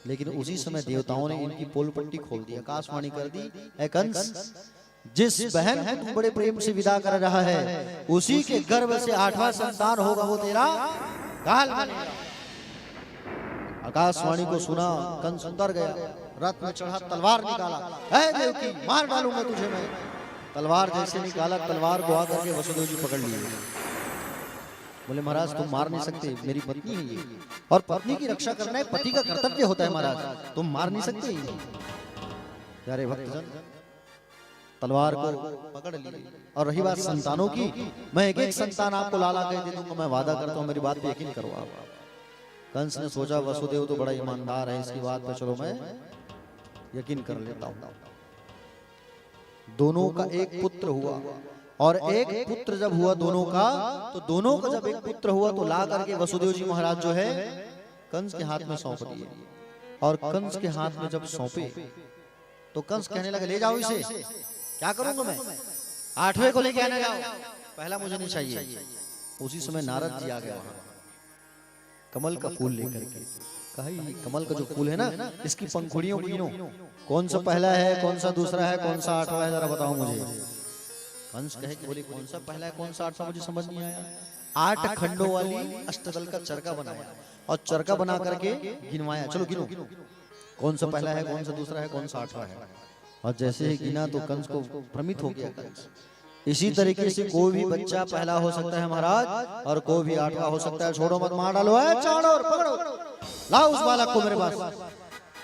लेकिन उसी समय देवताओं ने इनकी पोल पट्टी खोल दी, आकाशवाणी कर दी, ऐ कंस, जिस बहन को तू बड़े प्रेम से विदा कर रहा है, उसी के गर्भ से 8वां संतान होगा, वो तेरा काल बनेगा। आकाशवाणी को सुना, कंस उतर गया, रथ में चढ़ा, तलवार निकाला, ऐ देवकी मार डालूंगा तुझे मैं। तलवार जैसे निकाला, तलवार को आकर के वसुदेव जी पकड़ लिए। बोले महाराज तुम मार नहीं सकते, मेरी पत्नी है ये, और पत्नी की रक्षा करना एक पति का कर्तव्य होता है महाराज, तुम मार नहीं सकते। प्यारे भक्तजन, तलवार को पकड़ लिए। और रही बात संतानों की, मैं एक एक संतान आपको लाला कह दे दूंगा, मैं वादा करता हूँ, मेरी बात पे यकीन करो आप। कंस ने सोचा वसुदेव तो बड़ा ईमानदार है, इसकी बात पे चलो मैं यकीन कर लेता हूँ। दोनों का एक पुत्र हुआ, और एक पुत्र जब हुआ दोनों का, तो दोनों का जब एक पुत्र हुआ तो ला करके वसुदेव जी महाराज जो है कंस के हाथ में सौंप दिए। और कंस के हाथ में जब सौंपे तो कंस कहने लगे ले जाओ इसे, क्या करूंगा मैं, 8वें को लेके आने जाओ, पहला मुझे नहीं चाहिए। उसी समय नारद जी आ गए वहां, कमल का फूल लेकर के। कहा कमल का जो फूल है ना, इसकी पंखुड़ियों को गिनो, कौन सा पहला है, कौन सा दूसरा है, कौन सा 8वां है, जरा बताओ मुझे। कंस कहे कि बोले कौन सा पहला है, कौन सा 8वां, मुझे समझ नहीं आया। 8 खंडों वाली अष्टदल का चरका बनाया, और चरका बना करके गिनवाया, चलो गिनो, कौन सा पहला है, कौन सा दूसरा है, कौन सा 8वां है। और जैसे ही गिना तो कंस को भ्रमित हो गया कंस। इसी तरीके से कोई भी बच्चा पहला हो सकता है महाराज, और कोई भी 8वां हो सकता है। छोड़ो मत, मार डालो, है चाणूर पकड़ो, लाओ उस बालक को मेरे पास।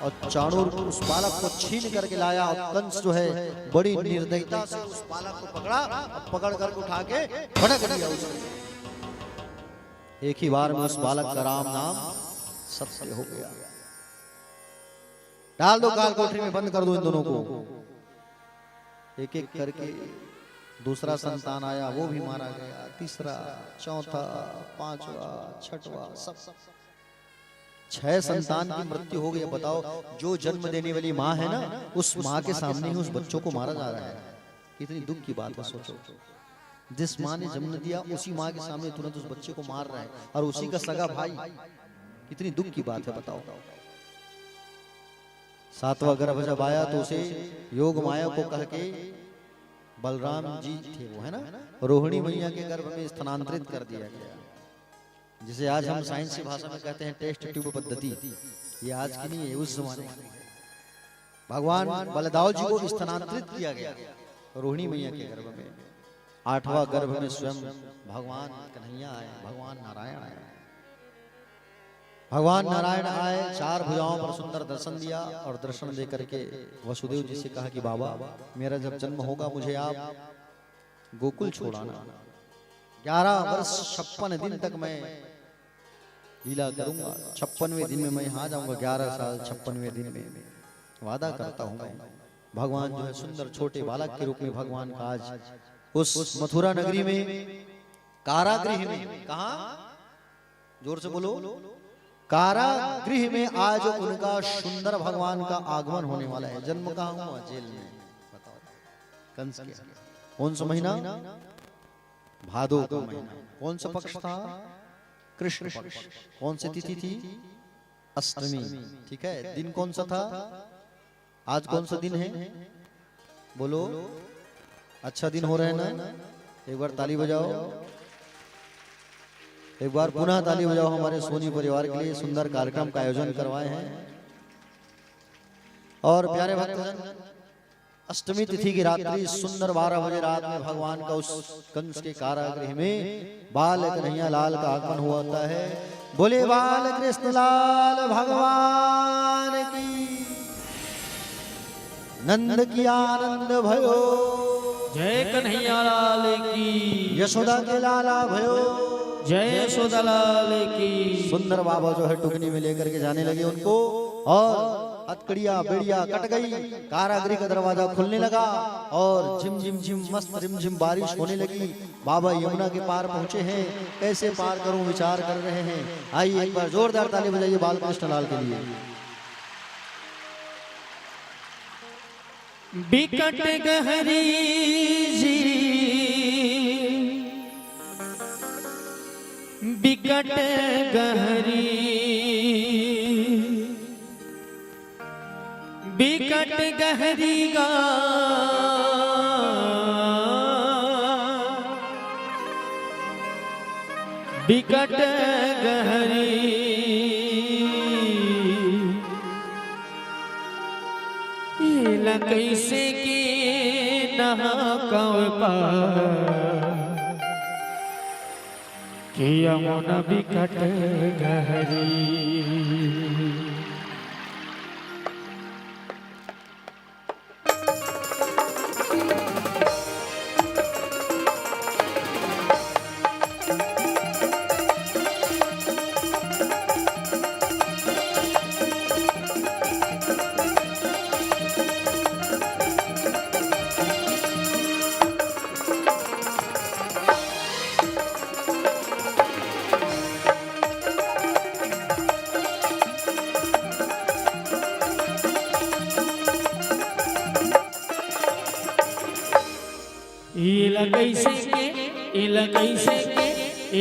और चाणूर उस बालक को छीन करके लाया, और कंस जो है बड़ी निर्दयता से उस बालक को पकड़ा, और पकड़ करके उठा के भड़क दिया उसको। एक ही बार में उस बालक का राम नाम सत्य हो गया। डाल दो काल कोठरी में, बंद कर दो इन दोनों को। एक एक करके दूसरा संतान आया, वो भी मारा गया, तीसरा, चौथा, 5वां, 6वां, सब 6 संतान की मृत्यु हो गई। बताओ, जो जन्म देने वाली माँ है ना, उस माँ के सामने ही उस बच्चों को मारा जा रहा है। कितनी दुख की बात है, सोचो। जिस माँ ने जन्म दिया उसी माँ के सामने तुरंत उस बच्चे को मार रहा है, और उसी का सगा भाई। कितनी दुख की बात है, बताओ। 7वां गर्भ जब आया तो उसे योग माया को कह के, बलराम जी थे वो, है ना, रोहिणी मैया के गर्भ में स्थानांतरित कर दिया गया, जिसे आज हम साइंस की भाषा में कहते हैं टेस्ट ट्यूब पद्धति। ये आज की नहीं है, उस जमाने में भगवान बलदाव जी को स्थानांतरित किया गया रोहिणी मैया के गर्भ में। 8वां गर्भ में स्वयं भगवान कन्हैया आए, भगवान नारायण आए। भगवान नारायण आए, 4 भुजाओं पर सुंदर दर्शन दिया, और दर्शन दे करके वसुदेव जी से कहा कि बाबा, मेरा जब जन्म होगा मुझे आप गोकुल छोड़ाना। 11 वर्ष 56 दिन तक मैं लीला करूंगा। 56वें दिन में मैं यहाँ जाऊंगा, 11 साल 56वें दिन में वादा करता हूँ मैं। भगवान जो है सुंदर छोटे बालक के रूप में भगवान का आज उस मथुरा नगरी में कारागृह में, कहा जोर से बोलो, कारागृह में आज उनका सुंदर भगवान का आगमन होने वाला है। जन्म कहाँ हुआ? जेल में। बताओ, कंस के कौन सा महीना? भादो का महीना। कौन सा पक्ष था? कृष्ण पक्ष। कौन सी तिथि थी? अष्टमी। ठीक है, दिन कौन सा था? आज कौन सा दिन है? बोलो, अच्छा दिन हो रहा है ना? एक बार ताली बजाओ, एक बार पुनः ताली बजाओ हमारे सोनी परिवार के लिए, सुंदर कार्यक्रम का आयोजन करवाए हैं। और प्यारे भक्तजन, अष्टमी तिथि की रात्रि सुंदर 12 बजे रात में भगवान का उस कंस के कारागृह में बाल कन्हैया लाल का आगमन हुआ होता है। बोले बाल कृष्ण लाल भगवान की। नंद की आनंद भयो, जय कन्हैया लाल की। यशोदा के लाला भयो, जय यशोदा लाल की। सुंदर बाबा जो है टुकनी में लेकर के जाने लगे उनको, और हथकड़िया बेड़िया कट गई, कारागृह का दरवाजा खुलने लगा और झिम झिम झिम मस्त रिम झिम बारिश होने लगी। बाबा यमुना के पार पहुंचे हैं, कैसे पार करूं विचार कर रहे हैं। आइए एक बार जोरदार ताली बजाइए बालकृष्ण लाल के लिए। बिकट गहरी जी, बिकट गहरी, बिकट गहरी गा, बिकट गहरी, इला कैसे के नहा कव कि यमुना बिकट गहरी।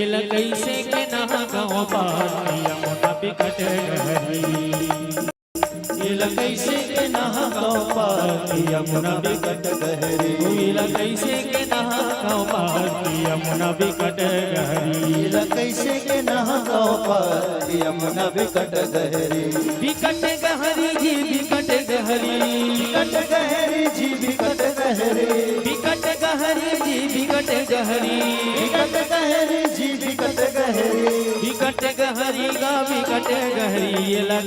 इला कैसे के नहा गाँव पार यमुना बिकट गहरी। इला कैसे के नहा गाँव पार यमुना बिकट गहरी। इला कैसे के नहा गाँव पार यमुना बिकट गहरी। इला कैसे के नहा गाँव पार यमुना बिकट गहरी। बिकट गहरी जी बिकट गहरी, बिकट गहरी जी बिकट गहरी, बिकट गहरी जी बिकट गहरी, बिकट गहरी जी बिकट गहरी, बिकट गहरी गा बिकट गहरी। इला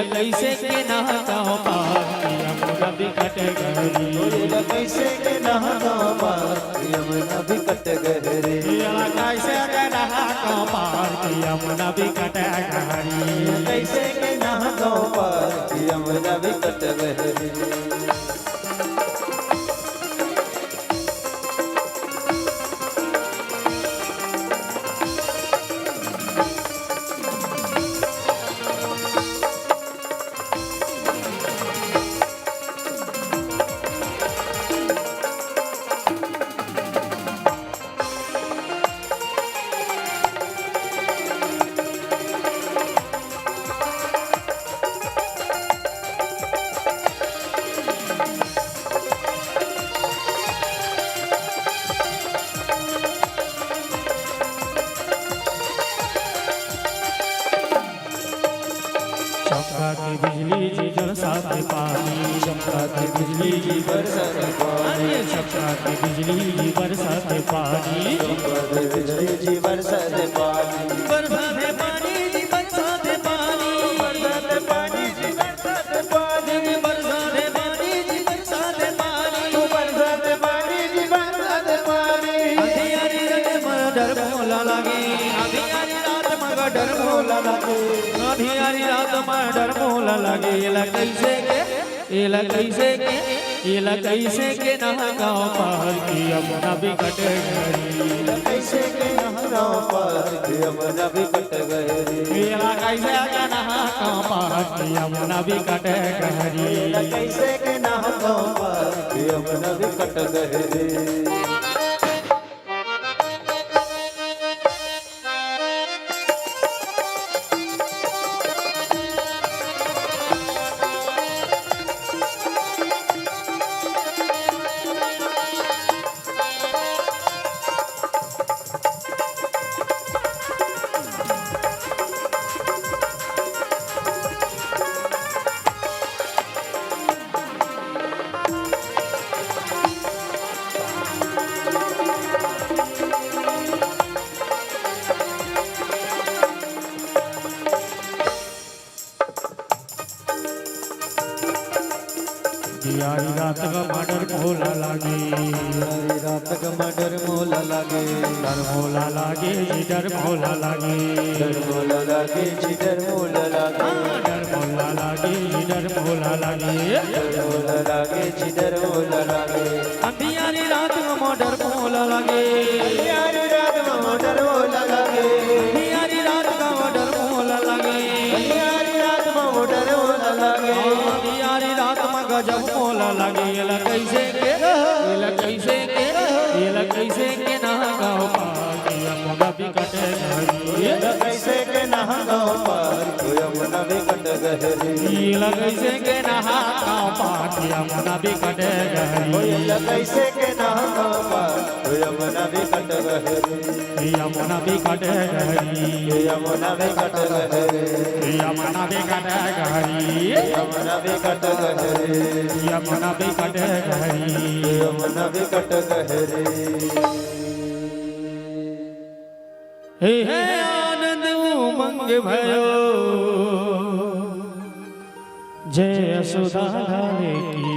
कैसे के नहा गाँव पार यमुना बिकट गहरी। इला कैसे के नहा गाँव पार यमुना बिकट गहरी। इला कैसे के नहा गाँव पार यमुना बिकट गहरी। कैसे के नहा गाँव पार यमुना बिकट गहरी। चमका के बिजली जी बरसाते पानी, चमका के बिजली जी बरसाते पानी, चमका के बिजली जी बरसाते पानी, बिजली जी बरसाते पानी, बरसाते पानी जी बरसाते पानी, बरसाते पानी जी बरसाते पानी, बरसाते पानी जी बरसाते पानी, बरसाते पानी जी बरसाते पानी। अंधियारी रात में डर मोला लागे, अंधियारी रात में डर मोला लागे, अंधियारी रात में डर मोला लागे। इला कैसे के नहा गाँव पार की यमुना बिकट गहरी। कैसे के नहा गाँव पार यमुना बिकट गहरी। इला कैसे के नहा गाँव पार की यमुना बिकट गहरी। कैसे के नहा गाँव पार यमुना बिकट गहरी। दियारी रात का मर्डर मोला लागे, दियारी रात का मर्डर मोला लागे, डर मोला लागे जी डर मोला लागे, डर मोला लागे जी डर मोला लागे, डर मोला लागे जी डर मोला लागे, डर मोला लागे जी डर मोला लागे। दियारी रात का मर्डर मोला लागे, दियारी रात का मर्डर मोला लागे, दियारी रात का मर्डर मोला लागे, दियारी रात का मर्डर मोला लागे, दियारी रात में गजब मोला लागे। ये कैसे के ना गाँव पार यमुना बिकट गहरी, कैसे के नहा गाँव पार यमुना बिकट गहरी, ये कैसे के ना गाँव पार यमुना बिकट गहरी, कैसे के नहा गाँव पार यमुना बिकट गहरी, यमुना बिकट गहरी, यमुना बिकट गहरी, यमुना बिकट गहरी, यमुना बिकट गहरी, यमुना बिकट गहरी, यमुना बिकट गहरी। हे आनंद उमंग भयो जय यशोदा की,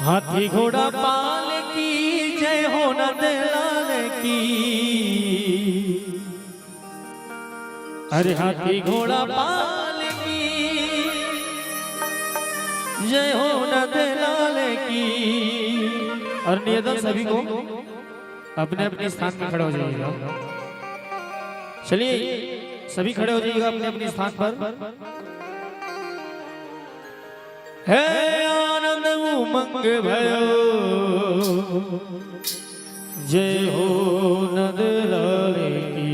हाथी घोड़ा पाल की जय हो नंद लाल की, अरे हाथी घोड़ा पाल की जय हो नंद लाल की। और निवेदन सभी को अपने अपने स्थान पर खड़े हो जाइएगा। चलिए सभी खड़े हो जाइएगा अपने अपने स्थान पर। हे आनंद उमंग भयो जय हो नंद लाल की,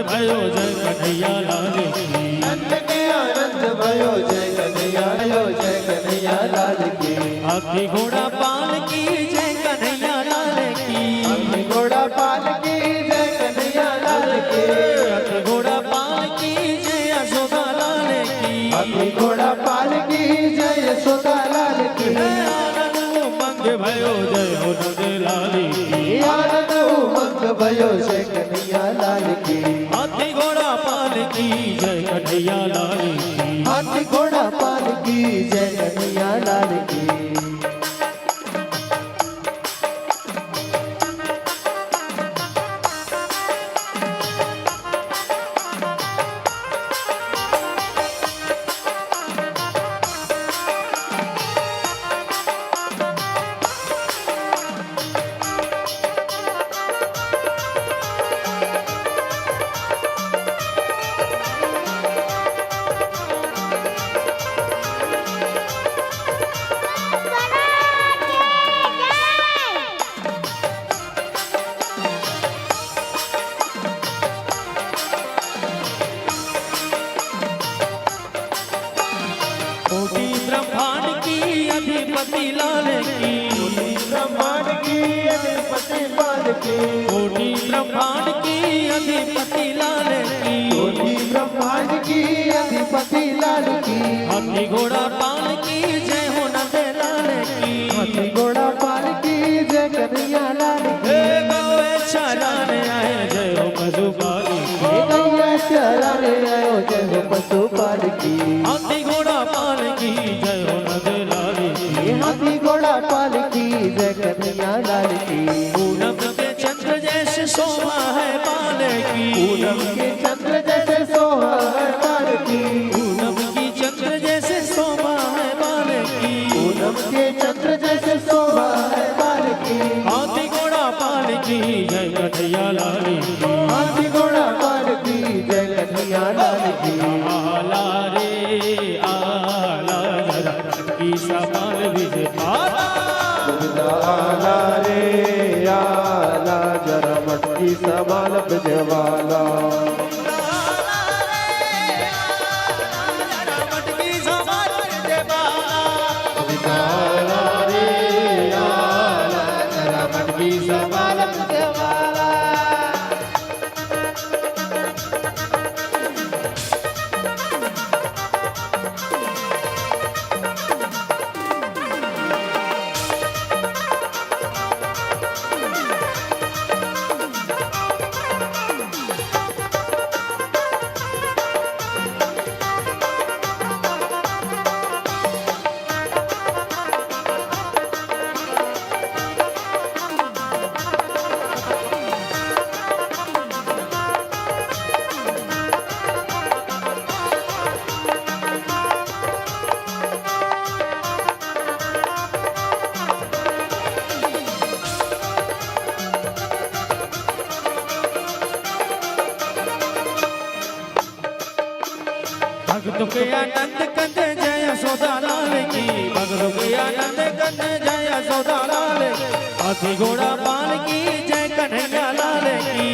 भयो जय कन्हैया लाल की, नंद के आनंद भयो जय कन्हैया लाल की, हाथी घोड़ा पाल की जय कन्हैया लाल की, हाथी घोड़ा पाल की जय कन्हैया लाल की, हाथी घोड़ा पाल की जय यशोदा लाल की, हाथी घोड़ा पाल की जय यशोदा लाल की, आनंद उमंग भयो जय हो नंद लाल की, आनंद उमंग भयो जय कन्हैया लाल की, हाथी घोड़ा पाल की जय कन्हैया लाल की, हाथी घोड़ा पाल की जय कन्हैया लाल की। कोटि ब्रह्मांड की अधिपति लाल की, ब्रह्मांड की अधिपति लाल की, कोटि ब्रह्मांड की अधिपति लाल की, कोटि ब्रह्मांड की अधिपति लाल की, हाथी घोड़ा पाल की जय हो नंद लाल की, हाथी घोड़ा पाल की जय कन्हैया लाल की, गौए चराने आए जय हो पशुपाली की, गैया चराने आयो जय हो पशुपाल की, हाथी घोड़ा पाल की जय हो नंद लाल की, हाथी घोड़ा पाल की जय कन्हैया लाल की, पूनम के चंद्र जैसे शोभा है बाल की, पूनम के चंद्र जैसे शोभा है बाल की, पूनम की चंद्र जैसे शोभा है बाल की, पूनम के चंद्र जैसे शोभा है बाल की, हाथी घोड़ा पाल की जय कन्हैया लाल की, हाथी घोड़ा पाल की जय कन्हैया लाल की, आला रे आला जरा की समान विजय आला, आला रे आला जरा मटकी संभाल ब्रजवाला, आला रे भक्तों के आनंद कंद जय यशोदा लाल की, भक्तों के आनंद कंद जय यशोदा लाल की, हाथी घोड़ा पाल की जय कन्हैया लाल की,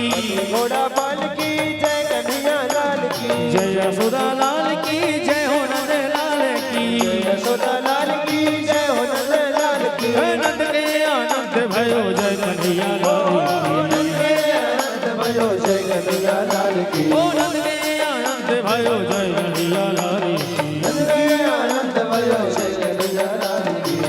घोड़ा पाल की जय कन्हैया लाल की, जय यशोदा लाल की जय हो नंद लाल की, यशोदा लाल की जय हो नंद लाल की, नंद के आनंद भयो जय कन्हैया लाल की, नंद के आनंद भयो जय कन्हैया लाल की, ओ नंद के आनंद भयो जय कन्हैया लाल की, नंद के आनंद भयो जय कन्हैया लाल की।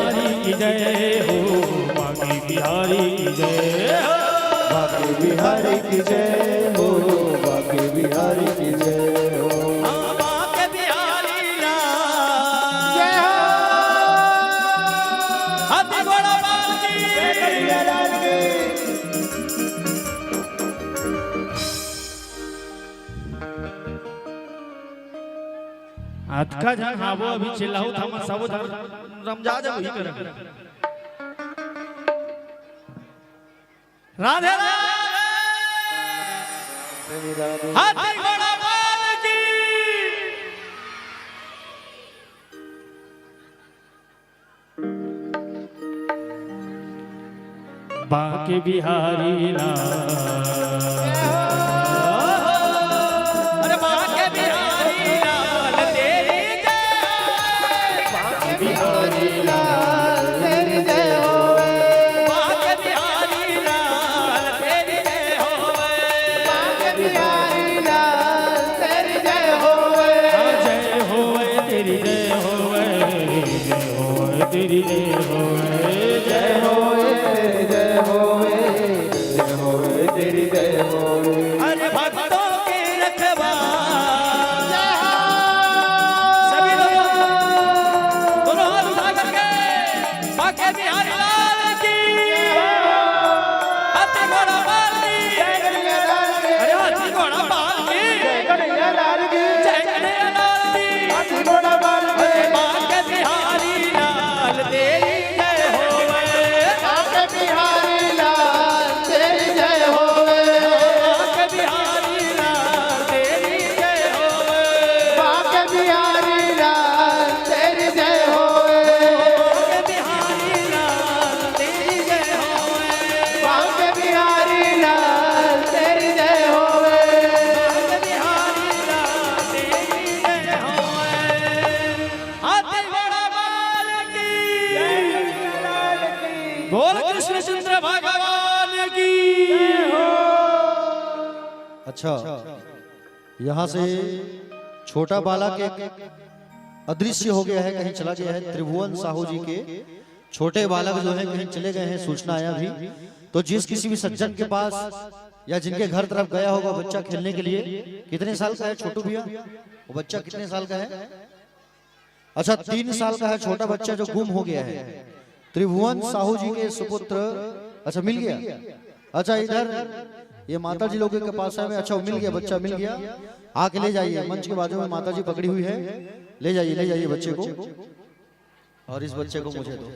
बिहारी की जय हो, बाके बिहारी की जय हो, बाके बिहारी जय हो, हाथी घोड़ा पाल की जय कन्हैया लाल की। हाथ का जन हावो अभी चिल्लाओ था मत सब रमजा जब ही कर राधे हाथी घोड़ा पाल की बाके बिहारी लाल, अरे बाके बिहारी लाल तेरी जय, बाके बिहारी लाल तेरी जय होवे, बाके बिहारी लाल तेरी जय होवे, बाके बिहारी लाल तेरी जय होवे, जय होवे तेरी जय होवे, जय होवे तेरी जय होवे, जय होवे जय होवे, जय होवे तेरी जय होवे। अरे भक्तों के रखवार जय हो, सभी लोग दोनों हाथ उठा करके बाके बिहारी लाल की, हाथी घोड़ा पाल की, जय कन्हैया लाल की, अरे हाथी घोड़ा पाल की, जय कन्हैया लाल की, जय कन्हैया लाल की, हाथी घोड़ा पाल की, अरे बाके बिहारी लाल तेरी जय होवे, बाके बिहारी लाल तेरी जय होवे, बाके बिहारी लाल तेरी जय होवे, बाके बिहारी लाल तेरी जय होवे, बाके बिहारी लाल तेरी जय होवे, बाके बिहारी लाल तेरी जय होवे, बाके बिहारी लाल तेरी जय होवे, हाथी घोड़ा पाल की, बोल कृष्णचंद्र भगवान की। अच्छा, यहाँ से छोटा बालक एक अदृश्य हो गया है, कहीं चला गया है। त्रिभुवन साहू जी के छोटे बालक जो है कहीं चले गए हैं, सूचना आया भी। तो जिस किसी भी सज्जन के पास या जिनके घर तरफ गया होगा बच्चा खेलने के लिए, कितने साल का है छोटू भैया? वो बच्चा कितने साल का है? अच्छा, 3 साल का है छोटा बच्चा जो गुम हो गया है। त्रिभुवन साहू जी के सुपुत्र, अच्छा मिल गया। अच्छा, इधर ये माता जी लोगों के पास है। अच्छा, मिल गया, बच्चा मिल गया। आके ले जाइए, मंच के बाजू में माता जी पकड़ी हुई है। ले जाइए बच्चे को, और इस बच्चे को मुझे दो।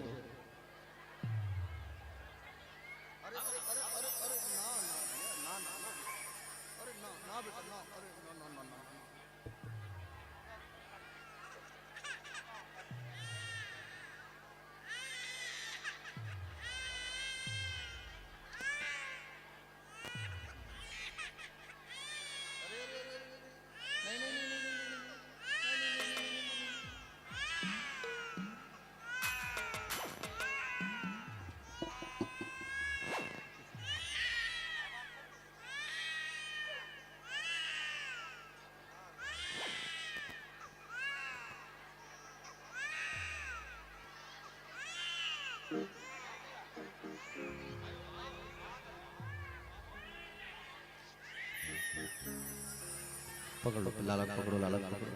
पकड़ो लालक पकड़ो लालक पकड़ो।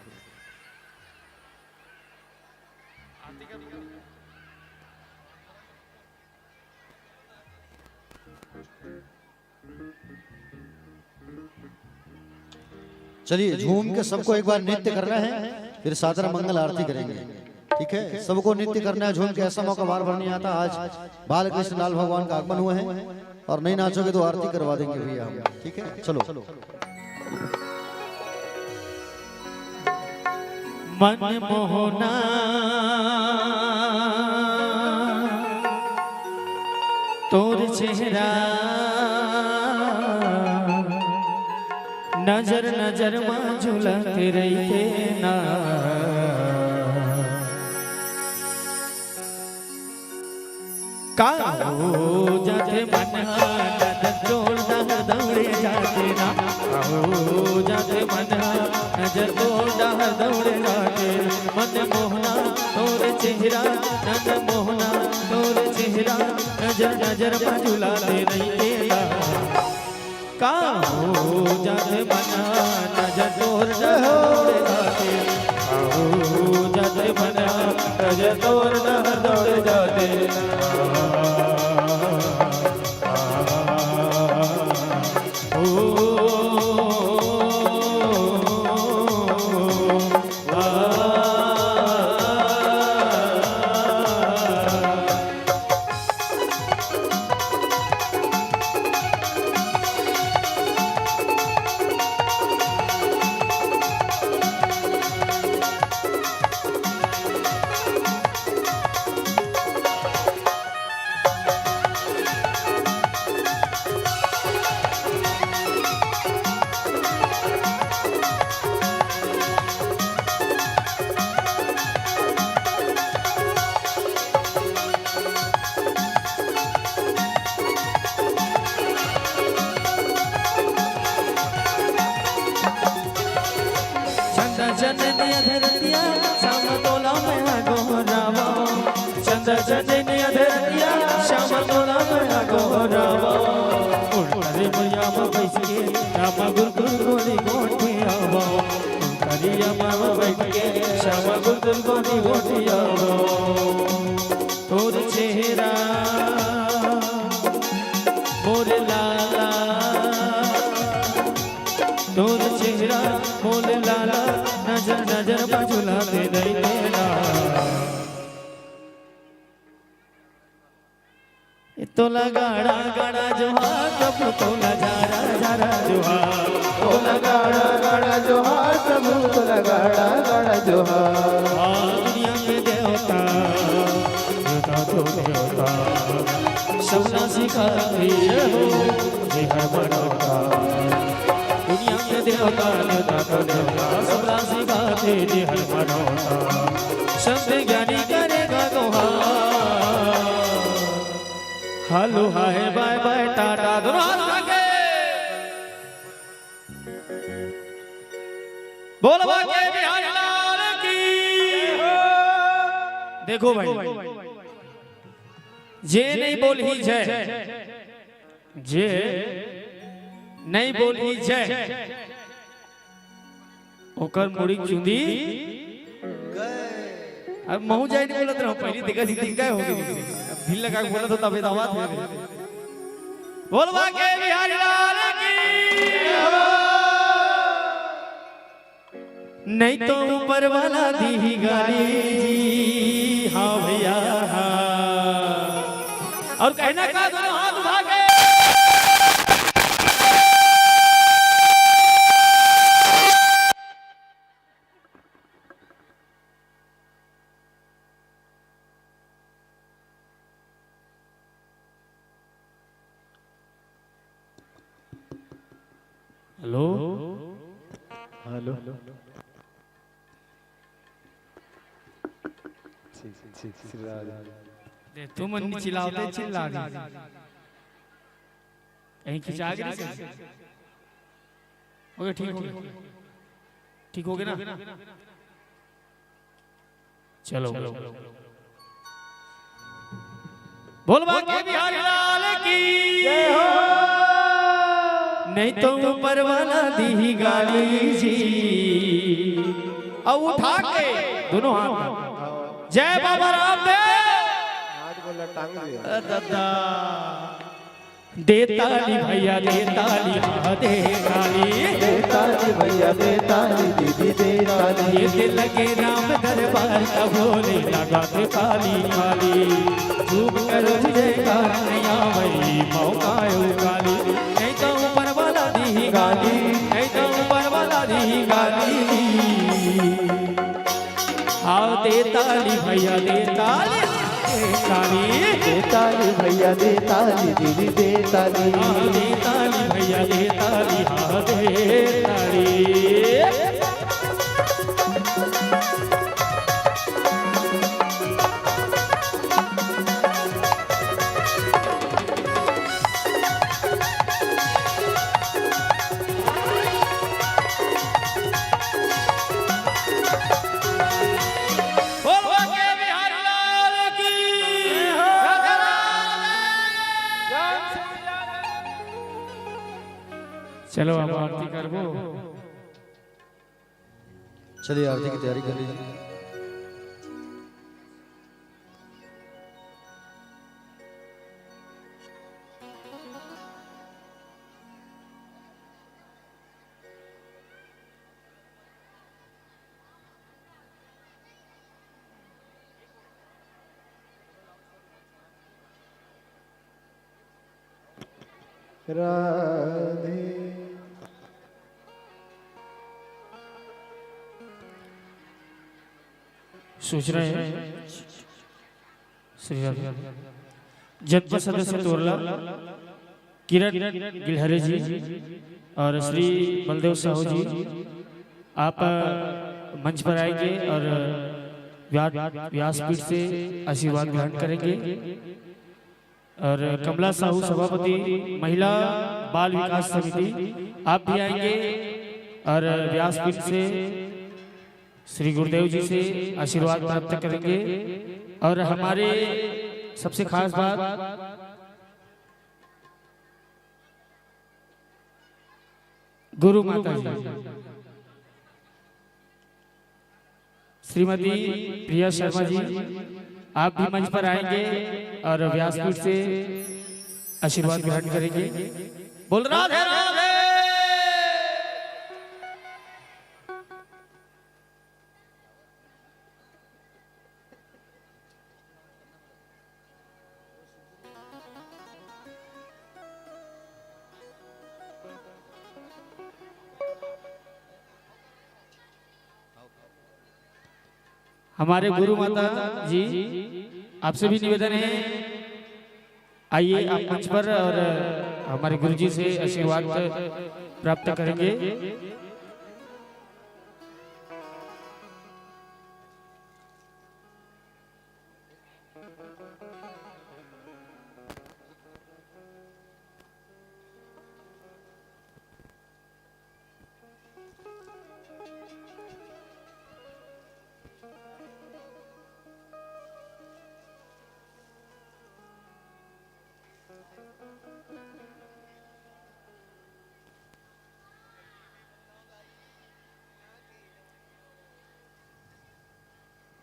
चलिए झूम के सबको एक बार नृत्य करना है, फिर साधारण मंगल आरती करेंगे। ठीक है, सबको नृत्य करना है झूम के। ऐसा मौका बार बार नहीं आता। आज बाल कृष्ण लाल भगवान का आगमन हुआ है और नहीं नाचोगे तो आरती करवा देंगे भैया हम। ठीक है, चलो। मन मोहना तोर चेहरा नजर नजर में झुलते रही ना। काहो जाते मन नजर जोड़ दौड़े जाते ना। काहो जाते मन नजर जोड़ दौड़े जाते। मन मोहना तोर चेहरा मन मोहना तोर चेहरा नजर नजर में झुलाते रही ना। काहो जाते मन नजर तोर दौड़े जाते। काहो जाते मन नजर तोर दौड़े जाते। तोर चेहरा मोरे लाला तोर चेहरा मोरे लाला नजर नजर में झुलाते नहीं देना। तोला गाड़ा गाड़ा जोहार कब तोला जारा जारा जोहार। तोला गाड़ा गाड़ा जोहार प्रभु तोला गाड़ा गाड़ा जोहार। दुनिया के देवता देवता तो देवता सबना सिखाते हो जे है बनोता। दुनिया के देवता देवता तो देवता सबना सिखाते जे है बनोता। संत ज्ञानी करेगा गुहार। Hello hi bye bye tata दोनों हाथ आगे बोल बाके बिहारी लाल की। देखो भाई जे नहीं बोली जय जे नहीं बोली जय ओकर मुड़ी चुंदी अब महू जाए नहीं बोलत रहो। पहली देखा सी क्या हो गई दिल लगा के बोला तो तबे दावा थे। बोलवा के बिहारी लाल की। नहीं तो ऊपर वाला दी गाली जी। हाँ भैया हाँ। और कहना का दोनों हाथ उठा के हेलो हेलो तुम मन चिल्लाते चिल्ला कहीं खिंचा के ओके ठीक हो गया ना। चलो बोल बाके बिहारी लाल की जय हो। नहीं तो ऊपर वाला दी गाली जी। अब उठा के दोनों हाथ जय बाबा रामदेव। आज बोला टांग दिया दादा देताली भैया देताली हाँ देताली, देताली भैया देताली दीदी देताली। ये दिल लगे राम दरबार का बोले लगा के काली काली। चूप करो जयकार नया वही मौका काली। नहीं तो ऊपर वाला दी गाली, नहीं तो ऊपर वाला दी गाली। हाँ देताली भैया देताली देताली, देताली भैया देताली दीदी देताली। हाँ देताली भैया देताली हाँ देताली। चलो आप आरती करबो। चलिए आरती की तैयारी कर लीजिए। राधे सोच रहे हैं श्री राधे जब सदस्य तोरला किरण गिलहरे जी और श्री बलदेव साहू जी आप मंच पर आएंगे और व्यासपीठ से आशीर्वाद ग्रहण करेंगे। और कमला साहू सभापति महिला बाल विकास समिति आप भी आएंगे और व्यासपीठ से श्री गुरुदेव जी से आशीर्वाद प्राप्त करेंगे। और हमारे सबसे खास बात गुरु माता जी श्रीमती प्रिया शर्मा जी आप भी मंच पर आएंगे और व्यासपीठ से आशीर्वाद ग्रहण करेंगे। बोल राधे राधे। हमारे गुरु माता जी आपसे भी निवेदन है आइए आप मंच पर और हमारे गुरु जी से आशीर्वाद प्राप्त करेंगे।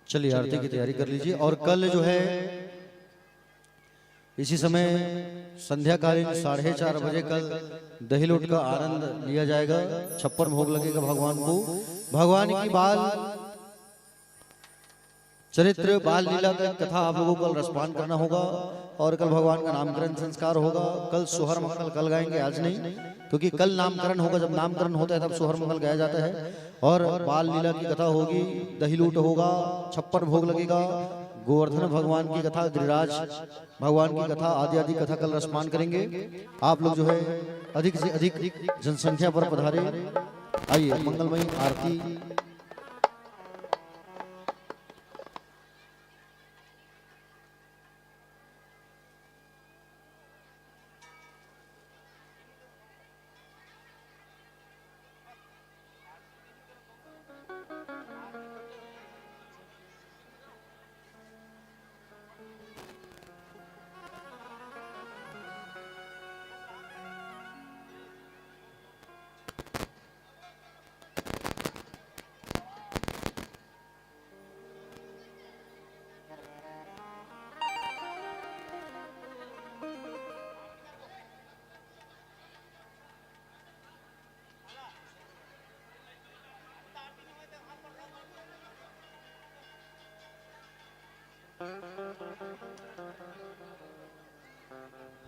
चलिए आरती की तैयारी कर लीजिए। और कल जो है इसी समय संध्याकालीन 4:30 बजे कल दही लोट का आनंद लिया जाएगा। 56 भोग लगेगा भगवान को। भगवान की बाल चरित्र बाल लीला की कथा आप लोगों को कल रसपान करना होगा। और कल भगवान का नामकरण संस्कार होगा। कल सोहर मंगल कल गाएंगे, आज नहीं, क्योंकि कल नामकरण होगा। जब नामकरण होता है तब सोहर मंगल गाया जाता है। और बाल लीला की कथा होगी, दही लूट होगा, 56 भोग लगेगा, गोवर्धन भगवान की कथा, गिरिराज भगवान की कथा आदि आदि कथा कल रसपान करेंगे। आप लोग जो है अधिक से अधिक जनसंख्या पर पधारे। आइए मंगलमयी आरती।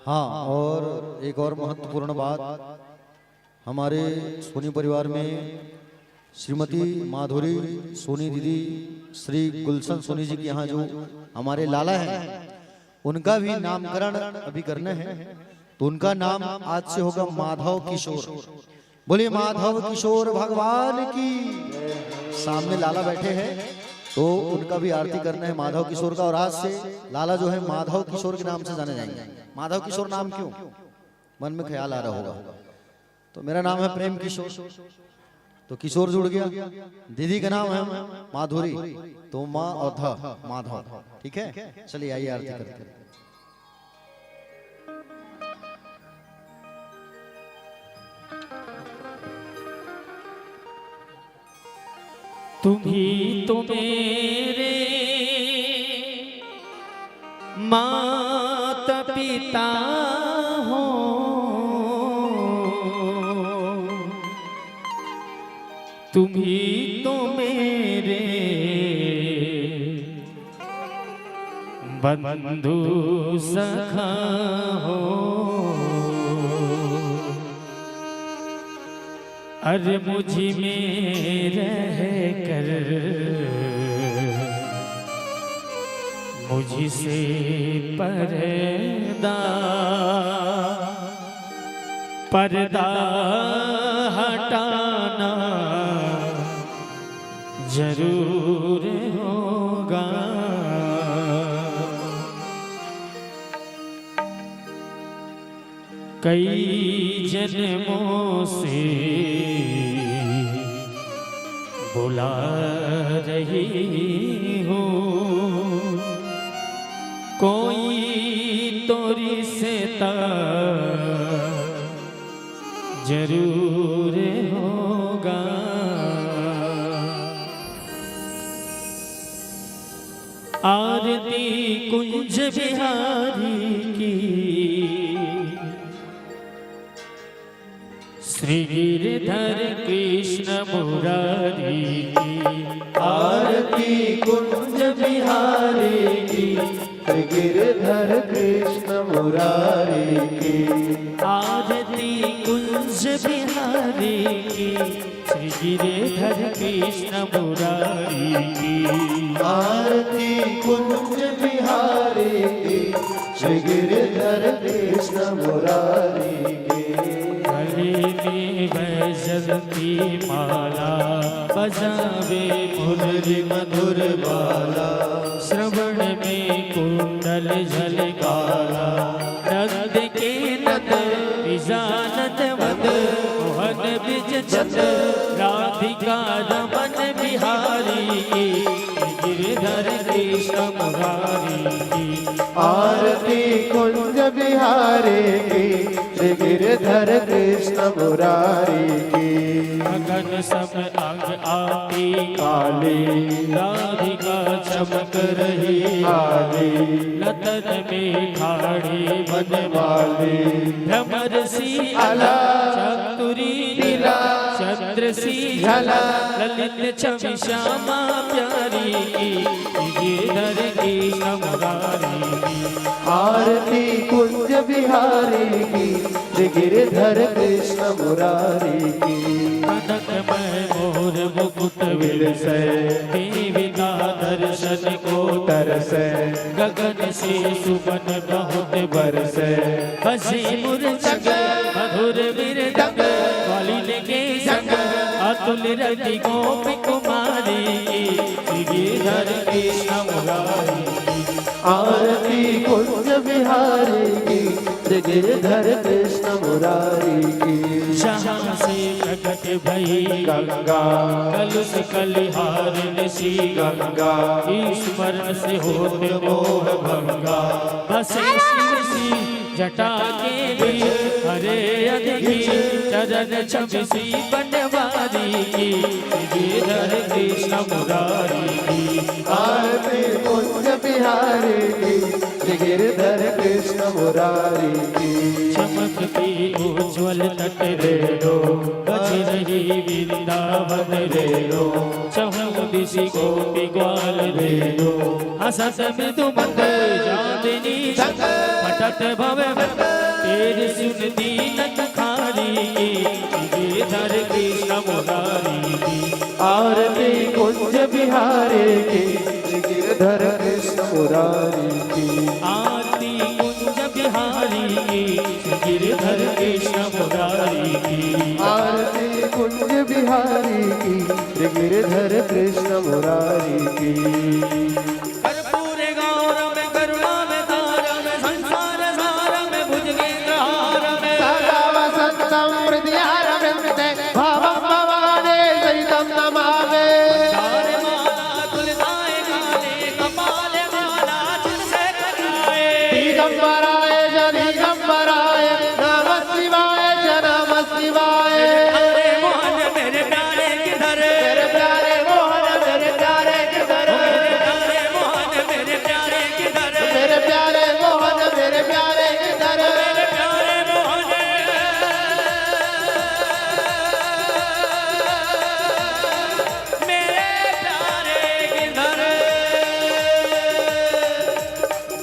हाँ, और एक और महत्वपूर्ण बात, हमारे सोनी परिवार में श्रीमती माधुरी सोनी दीदी, श्री गुलशन सोनी जी के यहाँ जो हमारे लाला हैं, उनका भी नामकरण अभी करना है। तो उनका नाम आज से होगा माधव किशोर। बोलिए माधव किशोर भगवान की। सामने लाला बैठे हैं, तो उनका भी आरती करना है माधव किशोर का। और आज से लाला जो है माधव किशोर के नाम से जाने जाएंगे। माधव किशोर नाम क्यों, मन में ख्याल आ रहा होगा। तो मेरा नाम है प्रेम किशोर, तो किशोर जुड़ गया। दीदी का नाम है माधुरी, तो माँ और ध माधव। ठीक है, चलिए आइए आरती करते हैं। तुम ही तो मेरे माता पिता हो, तुम ही तो मेरे बंधु सखा हो। अरे मुझ में रह कर मुझसे पर्दा पर्दा हटाना जरूर होगा। कई जन्मों से बुला रही हूँ, कोई तो रिश्ता जरूर होगा। आरती कुंज बिहारी की, श्री गिरधर कृष्ण मुरारी की। आरती कुंज बिहारी की, श्री गिरधर कृष्ण मुरारी की। आरती कुंज बिहारी की, श्री गिरधर कृष्ण मुरारी की। आरती कुंज बिहारी की, श्री गिरधर कृष्ण मुरारी की। में वैजयंती माला, बजावे मुरली मधुर बाला। श्रवण में कुंडल झलकारा, नंद के नंद विजानत मद। मोहन बिज चंद राधिका रमन बिहारी, गिरधर कृष्ण मुरारी की। आरती कुंज बिहारी की, श्री गिरधर कृष्ण मुरारी की। गगन सब अंग आती काली, राधिका चमक रही आली। लतन में ठाड़ी बनमाली, भ्रमर सी अला चतुरी लीला, चंद्र सी झला ललित छवि श्यामा प्यारी, गिरधर कृष्ण मुरारी की। आरती कुंज बिहारी की, श्री गिरधर कृष्ण मुरारी की। कनकमय मोर मुकुट विलसे, देविका दर्शन को तरसे। गगन से सुमन बहुत बरसे, बसे मुरचक मधुर मृदंग। ग्वालिन के संग अतुल रति गोप कुमारी, गिरधर कृष्ण मुरारी की। आरती कुंज बिहारी की, श्री गिरधर कृष्ण मुरारी की। जहाँ से प्रकट भई गंगा, कलुष कलिहार सी गंगा। ईश्वर से होते मोह भंगा। बसे शिव सी जटा के भी, हरे अधकी चरण छवि सी बनवारी, मुरारी की, गिरधर कृष्ण मुरारी की। आरती कुंज बिहारी की, गिरधर कृष्ण मुरारी की। चमकती उज्ज्वल तट रे लो, बज रही वृंदावन रे लो, चहुँ दिशि गोपी ग्वाल रे लो, हसत मृदु मंद चांदनी फटत भव तेरे सुनती नटखारी की, गिरधर कृष्ण मुरारी की। आरती कुंज बिहारी की, गिरधर कृष्ण मुरारी की। आरती कुंज बिहारी की, गिरधर कृष्ण मुरारी की। आरती कुंज बिहारी की, गिरधर कृष्ण मुरारी की। कर्पूर गौरव में करुणा में तारम में संसार सारम में भुजगेंद्रहार में सदा वसंतम हृदयारविंदे भावं भवाने सहितं नमामि। तारे माला तुलसाए गाने कपाले माला तुलसे कराए। दिगंबराय च दिगंबराय नमः शिवाय च नमः शिवाय। अरे मोहन मेरे प्यारे किधर, मेरे प्यारे मोहन मेरे प्यारे किधर, मेरे प्यारे मोहन मेरे प्यारे किधर, मेरे प्यारे मोहन मेरे प्यारे किधर, मेरे प्यारे मोहन मेरे प्यारे किधर।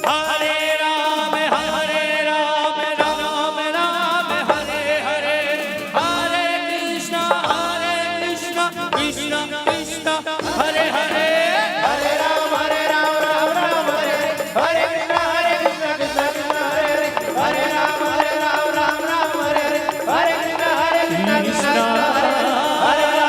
हरे राम राम राम हरे हरे, हरे कृष्ण कृष्ण कृष्ण हरे हरे। हरे राम राम राम हरे हरे कृष्ण कृष्ण कृष्ण हरे हरे, हरे राम राम हरे हरे, हरे कृष्ण कृष्ण हरे हरे,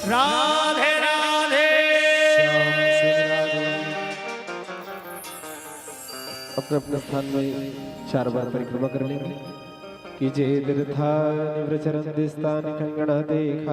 राधे राधे। अपने अपने स्थान में 4 बार परिक्रमा कर लेंगे। कीजिए तीर्थानि प्रचरन्ति स्थानि कंगण देखा।